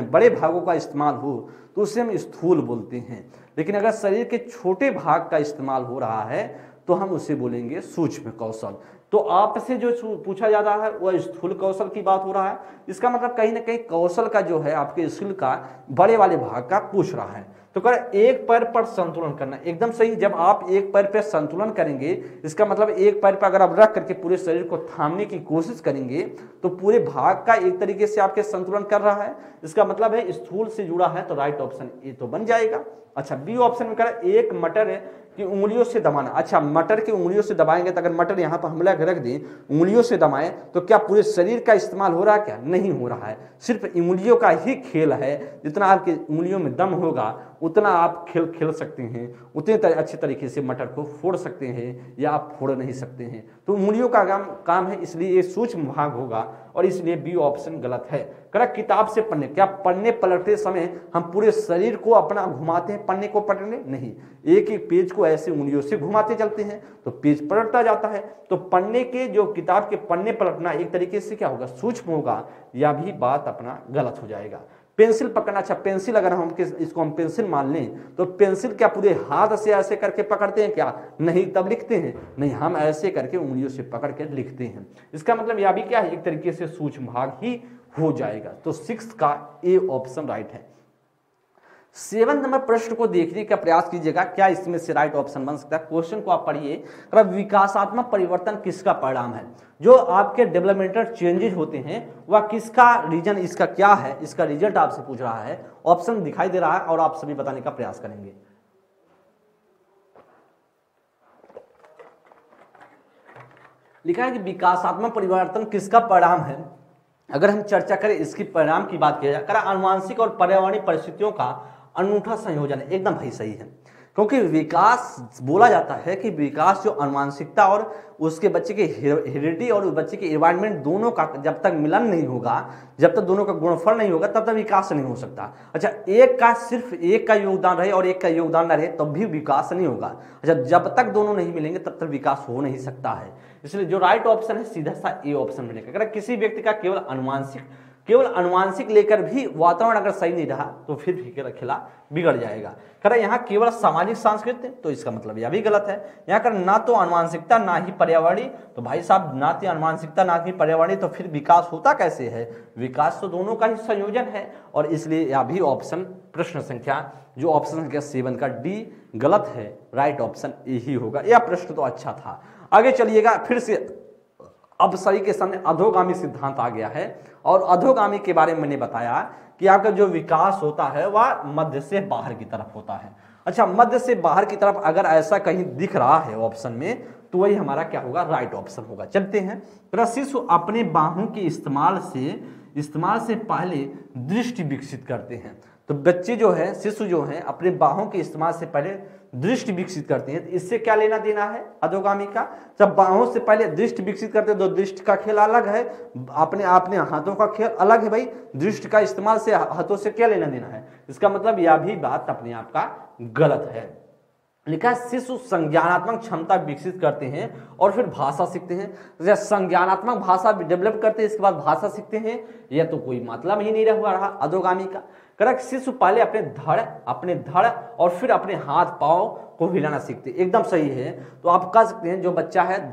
बड़े भागों का इस्तेमाल हो तो उसे हम स्थूल बोलते हैं, लेकिन अगर शरीर के छोटे भाग का इस्तेमाल हो रहा है तो हम उसे बोलेंगे सूक्ष्म कौशल। तो आपसे जो पूछा जा रहा है वह स्थूल कौशल की बात हो रहा है, इसका मतलब कहीं ना कहीं कौशल का जो है आपके स्किल का बड़े वाले भाग का पूछ रहा है। तो कर एक पैर पर संतुलन करना, एकदम सही। जब आप एक पैर पर संतुलन करेंगे, इसका मतलब एक पैर पर अगर आप रख करके पूरे शरीर को थामने की कोशिश करेंगे तो पूरे भाग का एक तरीके से आपके संतुलन कर रहा है, इसका मतलब है स्थूल से जुड़ा है, तो राइट ऑप्शन ए तो बन जाएगा। अच्छा, बी ऑप्शन में करें एक मटर की उंगलियों से दबाना। अच्छा, मटर की उंगलियों से दबाएंगे तो अगर मटर यहाँ पर हमला रख दें, उंगलियों से दबाएं तो क्या पूरे शरीर का इस्तेमाल हो रहा है क्या? नहीं हो रहा है, सिर्फ उंगलियों का ही खेल है, जितना आपकी उंगलियों में दम होगा उतना आप खेल सकते हैं, उतने अच्छे तरीके से मटर को फोड़ सकते हैं या आप फोड़ नहीं सकते हैं। तो उंगलियों का काम है, इसलिए ये सूक्ष्म भाग होगा और इसलिए बी ऑप्शन गलत है। करेक्ट, किताब से पढ़ने, क्या पढ़ने पलटते समय हम पूरे शरीर को अपना घुमाते हैं पढ़ने को पढ़ने? नहीं, एक एक पेज को ऐसे उंगलियों से घुमाते चलते हैं तो पेज पलटता जाता है। तो पढ़ने के जो किताब के पन्ने पलटना एक तरीके से क्या होगा, सूक्ष्म होगा, या भी बात अपना गलत हो जाएगा। पेंसिल पकड़ना, अच्छा पेंसिल अगर हम इसको हम पेंसिल मान लें तो पेंसिल क्या पूरे हाथ से ऐसे करके पकड़ते हैं क्या? नहीं, तब लिखते हैं? नहीं, हम ऐसे करके उंगलियों से पकड़ के लिखते हैं। इसका मतलब यह भी क्या है, एक तरीके से सूक्ष्म भाग ही हो जाएगा। तो 6 का ए ऑप्शन राइट है। 7 नंबर प्रश्न को देखने का प्रयास कीजिएगा, क्या इसमें से राइट ऑप्शन बन सकता है। क्वेश्चन को आप पढ़िए, विकासात्मक परिवर्तन किसका परिणाम है? जो आपके डेवलपमेंटल चेंजेस होते हैं वह किसका रीजन, इसका क्या है, इसका रिजल्ट आपसे पूछ रहा है। ऑप्शन दिखाई दे रहा है और आप सभी बताने का प्रयास करेंगे। लिखा है कि विकासात्मक परिवर्तन किसका परिणाम है। अगर हम चर्चा करें इसकी परिणाम की बात किया जाए, आनुवंशिक और पर्यावरणीय परिस्थितियों का अनूठा संयोजन है। एकदम भाई सही है, क्योंकि विकास बोला जाता है कि विकास जो अनुवांशिकता और उसके बच्चे की हेरिडिटी और बच्चे के एनवायरनमेंट दोनों का जब तक मिलन नहीं होगा, जब तक दोनों का गुणफल नहीं होगा, तब तक विकास नहीं हो सकता। अच्छा, सिर्फ एक का योगदान रहे और एक का योगदान न रहे तब भी विकास नहीं होगा। अच्छा, जब तक दोनों नहीं मिलेंगे तब तक विकास हो नहीं सकता है। इसलिए जो राइट ऑप्शन है सीधा सा ए ऑप्शन मिलेगा। अगर किसी व्यक्ति का केवल अनुवांशिक लेकर भी वातावरण अगर सही नहीं रहा तो फिर भी खिला बिगड़ जाएगा। करें यहाँ केवल सामाजिक सांस्कृतिक, तो इसका मतलब यह भी गलत है। यहाँ कर ना तो अनुवांशिकता ना ही पर्यावरणीय, तो भाई साहब ना तो अनुवांशिकता ना ही पर्यावरणीय, तो फिर विकास होता कैसे है? विकास तो दोनों का ही संयोजन है, और इसलिए यह भी ऑप्शन प्रश्न संख्या 7 का डी गलत है। राइट ऑप्शन ए ही होगा। यह प्रश्न तो अच्छा था। आगे चलिएगा, फिर से अब सभी के सामने अधोगामी सिद्धांत आ गया है, और अधोगामी के बारे में मैंने बताया कि आपका जो विकास होता है वह मध्य से बाहर की तरफ होता है। अच्छा, मध्य से बाहर की तरफ अगर ऐसा कहीं दिख रहा है ऑप्शन में, तो वही हमारा क्या होगा, राइट ऑप्शन होगा। चलते हैं। शिशु अपने बाहों के इस्तेमाल से पहले दृष्टि विकसित करते हैं। तो बच्चे जो है, शिशु जो है, अपने बाहों के इस्तेमाल से पहले दृष्टि विकसित करते हैं। तो इससे क्या लेना देना है अधोगामी का? जब बाहों से पहले दृष्टि विकसित करते हैं तो दृष्टि का खेल अलग है, अपने हाथों का खेल अलग है। भाई दृष्टि का इस्तेमाल से हाथों से क्या लेना देना है? इसका मतलब यह भी बात अपने आप का गलत है। लिखा है शिशु संज्ञानात्मक क्षमता विकसित करते हैं और फिर भाषा सीखते हैं। संज्ञानात्मक भाषा डेवलप करते हैं, इसके बाद भाषा सीखते हैं, यह तो कोई मतलब ही नहीं रहा अधोगामी का। करेक्ट, शिशु पहले अपने धड़ और फिर अपने हाथ पांव को हिलाना सीखते, एकदम सही है। तो आप कह सकते हैं जो बच्चा है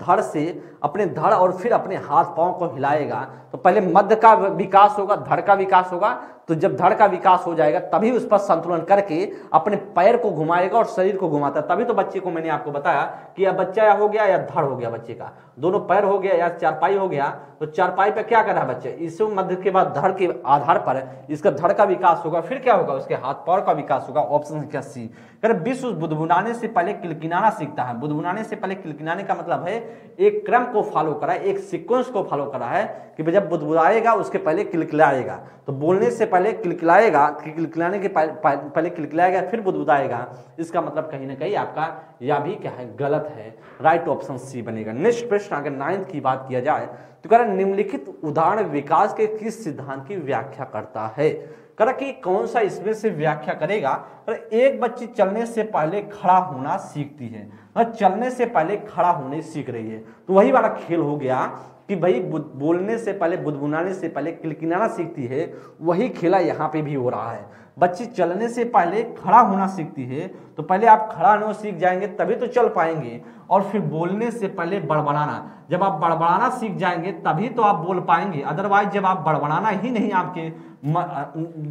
अपने धड़ और फिर अपने हाथ पांव को हिलाएगा, तो पहले मध्य का विकास होगा, धड़ का विकास होगा। तो जब धड़ का विकास हो जाएगा तभी उस पर संतुलन करके अपने पैर को घुमाएगा और शरीर को घुमाता है। तभी तो बच्चे को मैंने आपको बताया कि यह बच्चा या हो गया या धड़ हो गया, बच्चे का दोनों पैर हो गया या चारपाई हो गया। तो चारपाई पे क्या कर रहा है बच्चा, इस मध्य के बाद धड़ के आधार पर इसका धड़ का विकास होगा, फिर क्या होगा, उसके हाथ पैर का विकास होगा। ऑप्शन संख्या सी। विश्व बुदबुदाने से पहले किलकिलाना सीखता है। बुदबुदाने से पहले किलकिलाने का मतलब है एक क्रम को फॉलो करा है, एक सीक्वेंस को फॉलो करा है कि जब बुदबुदाएगा उसके पहले किलकिलाएगा। तो बोलने से पहले किलकिलाएगा, किलकिलाने के पहले किलकिलाएगा फिर बुदबुदाएगा। इसका मतलब कहीं ना कहीं आपका यह भी क्या है, गलत है। राइट ऑप्शन सी बनेगा। नेक्स्ट प्रश्न, अगर 9 की बात किया जाए तो कह रहा निम्नलिखित उदाहरण विकास के किस सिद्धांत की व्याख्या करता है। करा कि कौन सा इसमें से व्याख्या करेगा। एक बच्ची चलने से पहले खड़ा होना सीखती है, चलने से पहले खड़ा होने सीख रही है। तो वही वाला खेल हो गया कि भाई बोलने से पहले, बुदबुदाने से पहले किलकिलाना सीखती है, वही खेला यहाँ पे भी हो रहा है। बच्ची चलने से पहले खड़ा होना सीखती है, तो पहले आप खड़ा होना सीख जाएंगे तभी तो चल पाएंगे। और फिर बोलने से पहले बड़बड़ाना, जब आप बड़बड़ाना सीख जाएंगे तभी तो आप बोल पाएंगे। अदरवाइज जब आप बड़बड़ाना ही नहीं आपके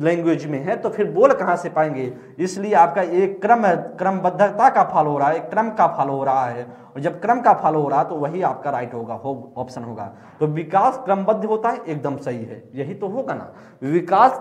लैंग्वेज में है तो फिर बोल कहाँ से पाएंगे। इसलिए आपका एक क्रमबद्धता का फॉलो हो रहा है, एक क्रम का फॉलो हो रहा है, और जब क्रम का फॉलो हो रहा है तो वही आपका राइट होगा, ऑप्शन होगा। तो विकास क्रमबद्ध होता है, एकदम सही है, यही तो होगा ना। विकास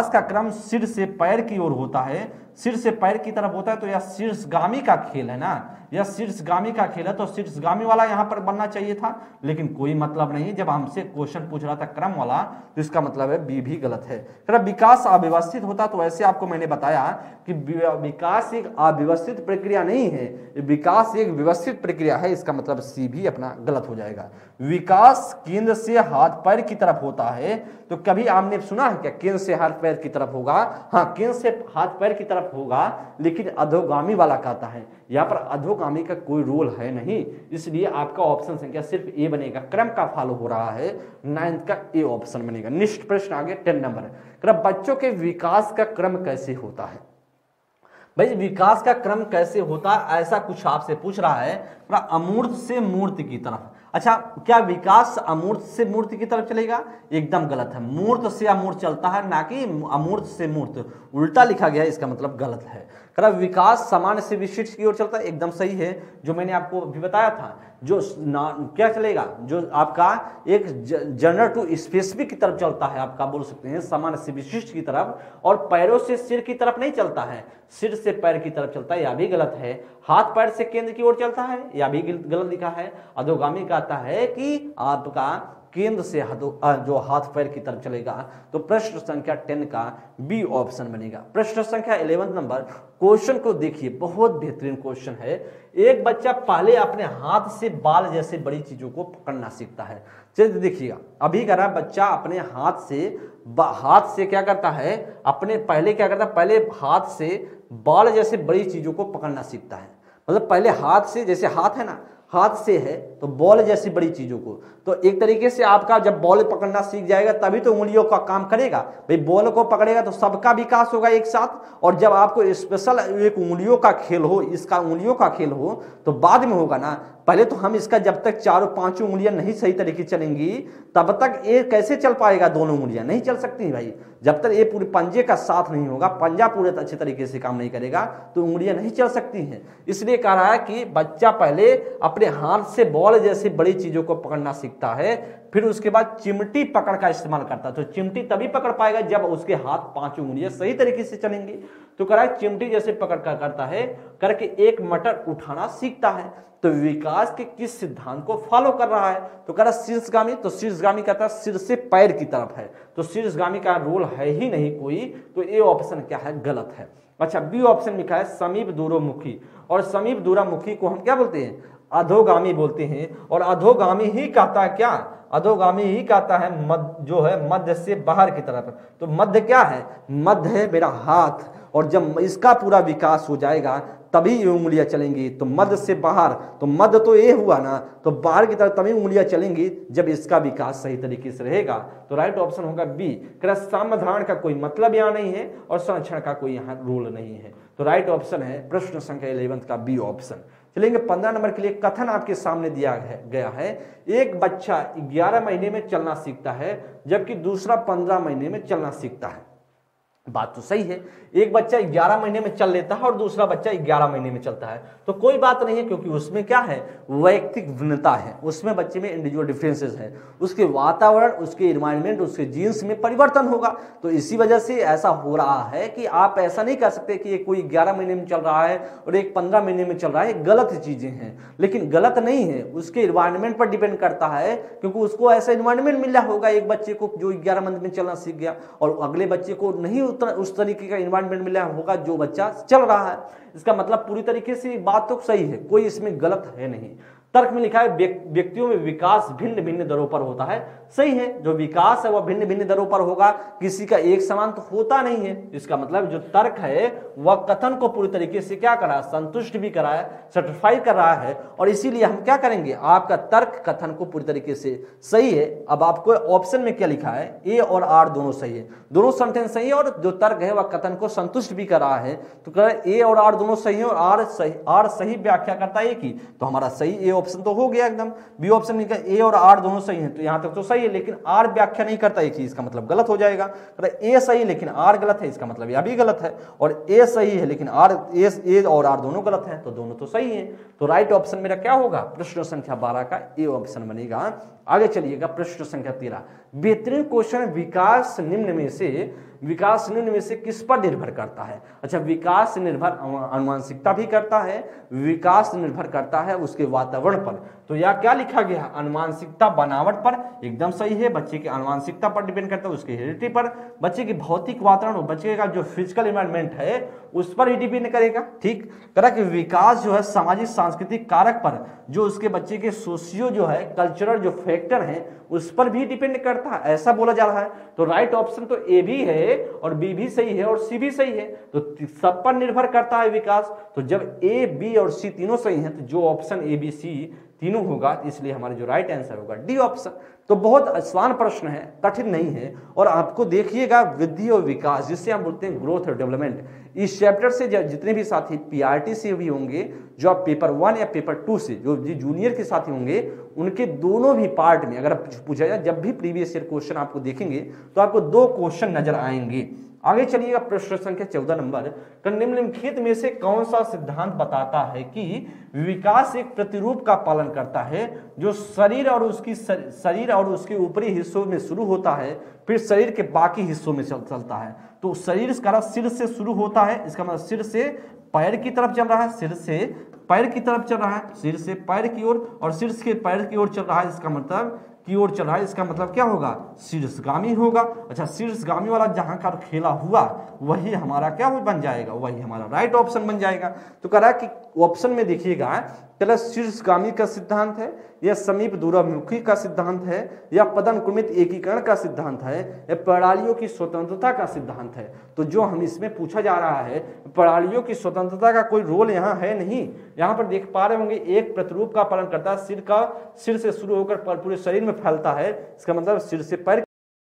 का क्रम सिर से पैर की ओर होता है, सिर से पैर की तरफ होता है, तो यह शीर्षगामी का खेल है ना, यह शीर्षगामी का खेल है, तो शीर्षगामी वाला यहाँ पर बनना चाहिए था, लेकिन कोई मतलब नहीं। जब हमसे क्वेश्चन पूछ रहा था क्रम वाला, तो इसका मतलब है बी भी गलत है। विकास अव्यवस्थित होता, तो वैसे आपको मैंने बताया कि विकास एक अव्यवस्थित प्रक्रिया नहीं है, विकास एक व्यवस्थित प्रक्रिया है, इसका मतलब सी भी अपना गलत हो जाएगा। विकास केंद्र से हाथ पैर की तरफ होता है, तो कभी आपने सुना है क्या केंद्र से हाथ पैर की तरफ होगा? हाँ, केंद्र से हाथ पैर की तरफ होगा, लेकिन अधोगामी वाला कहता है, यहाँ पर अधोगामी का कोई रोल है नहीं, इसलिए आपका ऑप्शन संख्या सिर्फ ए बनेगा। क्रम का फॉलो हो रहा है, 9th का ए ऑप्शन बनेगा। नेक्स्ट प्रश्न आगे 10 नंबर है, बच्चों के विकास का क्रम कैसे होता है? भाई विकास का क्रम कैसे होता है, ऐसा कुछ आपसे पूछ रहा है, अमूर्त से मूर्त की तरफ। अच्छा, क्या विकास अमूर्त से मूर्त की तरफ चलेगा? एकदम गलत है, मूर्त से अमूर्त चलता है, ना कि अमूर्त से मूर्त, उल्टा लिखा गया है, इसका मतलब गलत है। विकास सामान्य से विशिष्ट की ओर चलता है, एकदम सही है, जो मैंने आपको अभी बताया था। जो क्या चलेगा, जो आपका एक जनरल टू स्पेसिफिक की तरफ चलता है, आपका बोल सकते हैं सामान्य से विशिष्ट की तरफ, और पैरों से सिर की तरफ नहीं चलता है, सिर से पैर की तरफ चलता है, यह भी गलत है। हाथ पैर से केंद्र की ओर चलता है, यह भी गलत लिखा है। अधोगामी कहता है कि आपका केंद्र से जो हाथ पैर की तरफ चलेगा, तो प्रश्न संख्या 10 का बी ऑप्शन बनेगा। प्रश्न संख्या 11 नंबर, क्वेश्चन को देखिए, बहुत बेहतरीन क्वेश्चन है। एक बच्चा पहले अपने हाथ से बाल जैसे बड़ी चीजों को पकड़ना सीखता है। चलिए देखिएगा, अभी कह रहा है बच्चा अपने हाथ से क्या करता है, पहले क्या करता है, पहले हाथ से बाल जैसे बड़ी चीजों को पकड़ना सीखता है। मतलब पहले हाथ से, जैसे हाथ है ना, हाथ से है तो बॉल जैसी बड़ी चीजों को, तो एक तरीके से आपका जब बॉल पकड़ना सीख जाएगा तभी तो उंगलियों का काम करेगा। भाई बॉल को पकड़ेगा तो सबका विकास होगा एक साथ, और जब आपको स्पेशल एक उंगलियों का खेल हो, इसका उंगलियों का खेल हो, तो बाद में होगा ना। पहले तो हम इसका जब तक 4-5 उंगलियां नहीं सही तरीके चलेंगी, तब तक ये कैसे चल पाएगा? दोनों उंगलियां नहीं चल सकती भाई, जब तक ये पूरे पंजे का साथ नहीं होगा, पंजा पूरे अच्छे तरीके से काम नहीं करेगा, तो उंगलियां नहीं चल सकती हैं। इसलिए कह रहा है कि बच्चा पहले अपने हाथ से बॉल जैसी बड़ी चीजों को पकड़ना सीखता है, फिर उसके बाद चिमटी पकड़ का इस्तेमाल करता है। तो चिमटी तभी पकड़ पाएगा जब उसके हाथ 5 उंगलियां सही तरीके से चलेंगी। तो कह रहा है चिमटी जैसे पकड़ कर करता है, करके एक मटर उठाना सीखता है। तो विकास के किस सिद्धांत को फॉलो कर रहा है? तो कह रहा शीर्षगामी, तो शीर्षगामी कहता है सिर से पैर की तरफ है, तो शीर्षगामी का रोल है ही नहीं कोई, तो ये ऑप्शन क्या है? गलत है। अच्छा, बी ऑप्शन लिखा है समीप दूरोमुखी, और समीप दूरोमुखी को हम क्या बोलते हैं? अधोगामी बोलते हैं। और अधोगामी ही कहता है क्या? अधोगामी ही कहता है जो है मध्य से बाहर की तरफ। तो मध्य क्या है? मध्य है मेरा हाथ, और जब इसका पूरा विकास हो जाएगा तभी ये उंगलियां चलेंगी। तो मध्य से बाहर, तो मध्य तो ये हुआ ना, तो बाहर की तरफ तभी उंगलियां चलेंगी जब इसका विकास सही तरीके से रहेगा। तो राइट ऑप्शन होगा बी। सामधान का कोई मतलब यहाँ नहीं है, और संरक्षण का कोई यहाँ रूल नहीं है। तो राइट ऑप्शन है प्रश्न संख्या 11 का बी ऑप्शन। चलेंगे 15 नंबर के लिए। कथन आपके सामने दिया गया है, एक बच्चा 11 महीने में चलना सीखता है, जबकि दूसरा 15 महीने में चलना सीखता है। बात तो सही है, एक बच्चा 11 महीने में चल लेता है और दूसरा बच्चा 11 महीने में चलता है, तो कोई बात नहीं है, क्योंकि उसमें क्या है? वैयक्तिक भिन्नता है, उसमें बच्चे में इंडिविजुअल डिफरेंसेस है, उसके वातावरण, उसके एनवायरनमेंट, उसके जीन्स में परिवर्तन होगा। तो इसी वजह से ऐसा हो रहा है कि आप ऐसा नहीं कह सकते कि कोई 11 महीने में चल रहा है और एक 15 महीने में चल रहा है, गलत चीजें हैं। लेकिन गलत नहीं है, उसके एनवायरनमेंट पर डिपेंड करता है, क्योंकि उसको ऐसा एनवायरनमेंट मिला होगा एक बच्चे को जो 11 मंथ में चलना सीख गया, और अगले बच्चे को नहीं उस तरीके का एनवायरनमेंट मिला होगा जो बच्चा चल रहा है। इसका मतलब पूरी तरीके से बात तो सही है, कोई इसमें गलत है नहीं। तर्क में लिखा है व्यक्तियों में विकास भिन्न भिन्न दरों पर होता है। सही है, जो विकास है वह भिन्न भिन्न दरों पर होगा, किसी का एक समान तो होता नहीं है। इसका मतलब जो तर्क है वह कथन को पूरी तरीके से क्या करा? संतुष्ट भी करा है, सर्टिफाई कर रहा है, और इसीलिए हम क्या करेंगे? आपका तर्क कथन को पूरी तरीके से सही है। अब आपको ऑप्शन में क्या लिखा है? ए और आर दोनों सही है, दोनों सेंटेंस सही है, और जो तर्क है वह कथन को संतुष्ट भी कर रहा है। तो कह रहा है ए और आर दोनों सही है, और आर सही व्याख्या करता है कि, तो हमारा सही ए ऑप्शन तो हो गया एकदम। बी ऑप्शन लिखा ए और आर दोनों सही हैं, तो यहां तक तो सही है, लेकिन आर व्याख्या नहीं करता एक चीज, इसका मतलब गलत हो जाएगा। ए सही लेकिन आर गलत है, इसका मतलब यह भी गलत है। और ए सही है लेकिन ए और आर दोनों गलत है, तो दोनों तो सही है। तो राइट ऑप्शन मेरा क्या होगा? प्रश्न संख्या 12 का ए ऑप्शन बनेगा। आगे चलिएगा प्रश्न संख्या 13। बेहतरीन क्वेश्चन, विकास निम्न में से किस पर निर्भर करता है? अच्छा, विकास निर्भर आनुवंशिकता भी करता है, विकास निर्भर करता है उसके वातावरण पर। तो यह क्या लिखा गया? आनुवंशिकता बनावट पर, एकदम सही है। बच्चे की आनुवंशिकता पर डिपेंड करता है, उसके हेरिडिटी पर, बच्चे की भौतिक वातावरण, बच्चे का जो फिजिकल एनवायरनमेंट है उस पर ही डिपेंड करेगा। ठीक, करा कि विकास जो है सामाजिक सांस्कृतिक कारक पर, जो उसके बच्चे के सोशियो जो है कल्चरल जो फैक्टर है उस पर भी डिपेंड करता है, ऐसा बोला जा रहा है। तो राइट ऑप्शन तो ए भी है और बी भी सही है और सी भी सही है, तो सब पर निर्भर करता है विकास। तो जब ए बी और सी तीनों सही हैं तो जो ऑप्शन ए बी सी तीनों होगा, इसलिए हमारा जो राइट आंसर होगा डी ऑप्शन। तो बहुत आसान प्रश्न है, कठिन नहीं है। और आपको देखिएगा वृद्धि और विकास, जिससे हम बोलते हैं ग्रोथ और डेवलपमेंट, इस चैप्टर से जितने भी साथी पीआरटी से भी होंगे, जो आप पेपर 1 या पेपर 2 से जो जूनियर के साथी होंगे, उनके दोनों भी पार्ट में अगर पूछा जाए, जब भी प्रीवियस ईयर क्वेश्चन आपको देखेंगे तो आपको 2 क्वेश्चन नजर आएंगे। आगे चलिएगा, प्रश्न संख्या 14 नंबर, निम्नलिखित में से कौन सा सिद्धांत बताता है कि विकास एक प्रतिरूप का पालन करता है, जो शरीर और उसके ऊपरी हिस्सों में शुरू होता है, फिर शरीर के बाकी हिस्सों में चलता है। तो शरीर का सिर से शुरू होता है, इसका मतलब सिर से पैर की तरफ चल रहा है, सिर से पैर की तरफ चल रहा है, सिर से पैर की ओर और सिर से पैर की ओर चल रहा है, इसका मतलब की ओर चल रहा है, इसका मतलब क्या होगा? शीर्षगामी होगा। अच्छा, शीर्षगामी वाला जहां का खेला हुआ वही हमारा क्या बन जाएगा? वही हमारा राइट ऑप्शन बन जाएगा। तो कह रहा है कि ऑप्शन में देखिएगा, चलो शीर्षगामी का सिद्धांत है, या समीप दूरमुखी का सिद्धांत है, या पदानुक्रमित एकीकरण का सिद्धांत है, या प्रणालियों की स्वतंत्रता का सिद्धांत है। तो जो हम इसमें पूछा जा रहा है, प्रणालियों की स्वतंत्रता का कोई रोल यहाँ है नहीं। यहाँ पर देख पा रहे होंगे एक प्रतिरूप का पालन करता है, सिर से शुरू होकर पूरे शरीर में फैलता है, इसका मतलब सिर से पैर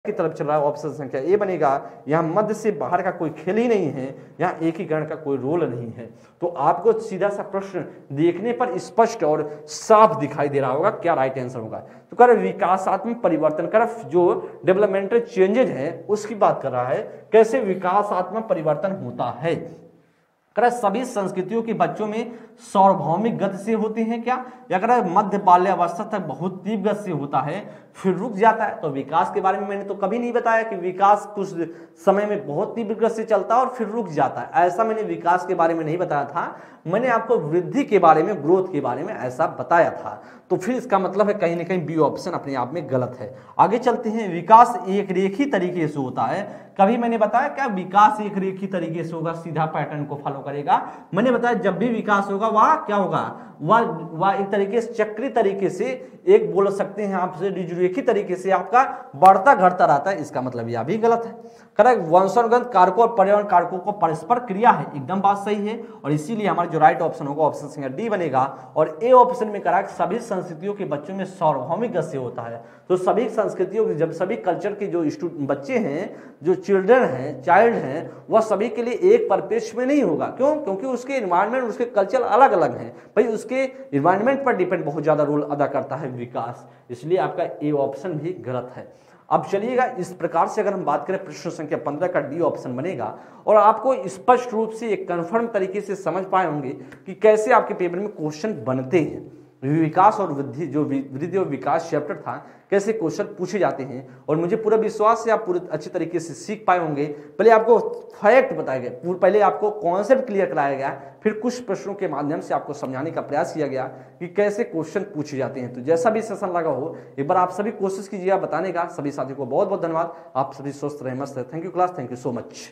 की तरफ चल रहा है। ऑप्शन संख्या ए बनेगा। यहाँ मध्य से बाहर का कोई खेल ही नहीं है, यहाँ एकीकरण का कोई रोल नहीं है। तो आपको सीधा सा प्रश्न देखने पर स्पष्ट और साफ दिखाई दे रहा होगा क्या राइट आंसर होगा। तो कह रहे विकासात्मक परिवर्तन कर, जो डेवलपमेंटल चेंजेज है उसकी बात कर रहा है, कैसे विकासात्मक परिवर्तन होता है। सभी संस्कृतियों के बच्चों में सार्वभौमिक गति से होते हैं क्या, या अगर मध्य बाल्यावस्था तक बहुत तीव्र गति से होता है फिर रुक जाता है। तो विकास के बारे में मैंने तो कभी नहीं बताया कि विकास कुछ समय में बहुत तीव्र गति से चलता है और फिर रुक जाता है, ऐसा मैंने विकास के बारे में नहीं बताया था। मैंने आपको वृद्धि के बारे में, ग्रोथ के बारे में ऐसा बताया था। तो फिर इसका मतलब है कहीं ना कहीं बी ऑप्शन अपने आप में गलत है। आगे चलते हैं, विकास एक रेखी तरीके से होता है। कभी मैंने बताया क्या विकास एक रेखी तरीके से होगा, सीधा पैटर्न को फॉलो करेगा? मैंने बताया जब भी विकास होगा वह क्या होगा, वह एक तरीके से चक्री तरीके से, एक बोल सकते हैं आपसे रेखी तरीके से आपका बढ़ता घटता रहता है, इसका मतलब यह भी गलत है। करेक्ट, वंशानुगत कारकों और पर्यावरण कारकों को परस्पर क्रिया है, एकदम बात सही है। और इसीलिए हमारा जो राइट ऑप्शन होगा ऑप्शन संख्या डी बनेगा। और ए ऑप्शन में करा सभी संस्कृतियों के बच्चों में सार्वभौमिक गति से होता है। तो सभी संस्कृतियों के, जब सभी कल्चर के जो बच्चे हैं, जो चिल्ड्रन हैं, चाइल्ड हैं, वह सभी के लिए एक परिपेक्ष में नहीं होगा। क्यों? क्योंकि उसके इन्वायरमेंट, उसके कल्चर अलग अलग हैं भाई, उसके इन्वायरमेंट पर डिपेंड बहुत ज्यादा रोल अदा करता है विकास, इसलिए आपका ए ऑप्शन भी गलत है। अब चलिएगा, इस प्रकार से अगर हम बात करें प्रश्न संख्या 15 का डी ऑप्शन बनेगा। और आपको स्पष्ट रूप से एक कन्फर्म तरीके से समझ पाए होंगे कि कैसे आपके पेपर में क्वेश्चन बनते हैं। विकास और वृद्धि, जो वृद्धि और विकास चैप्टर था, कैसे क्वेश्चन पूछे जाते हैं, और मुझे पूरा विश्वास है आप पूरे अच्छे तरीके से सीख पाए होंगे। पहले आपको फैक्ट बताया गया, पहले आपको कॉन्सेप्ट क्लियर कराया गया, फिर कुछ प्रश्नों के माध्यम से आपको समझाने का प्रयास किया गया कि कैसे क्वेश्चन पूछे जाते हैं। तो जैसा भी सेशन लगा हो, एक बार आप सभी कोशिश कीजिएगा बताने का। सभी साथियों को बहुत बहुत धन्यवाद। आप सभी स्वस्थ रहे, मस्त रहे। Thank you class, thank you so much.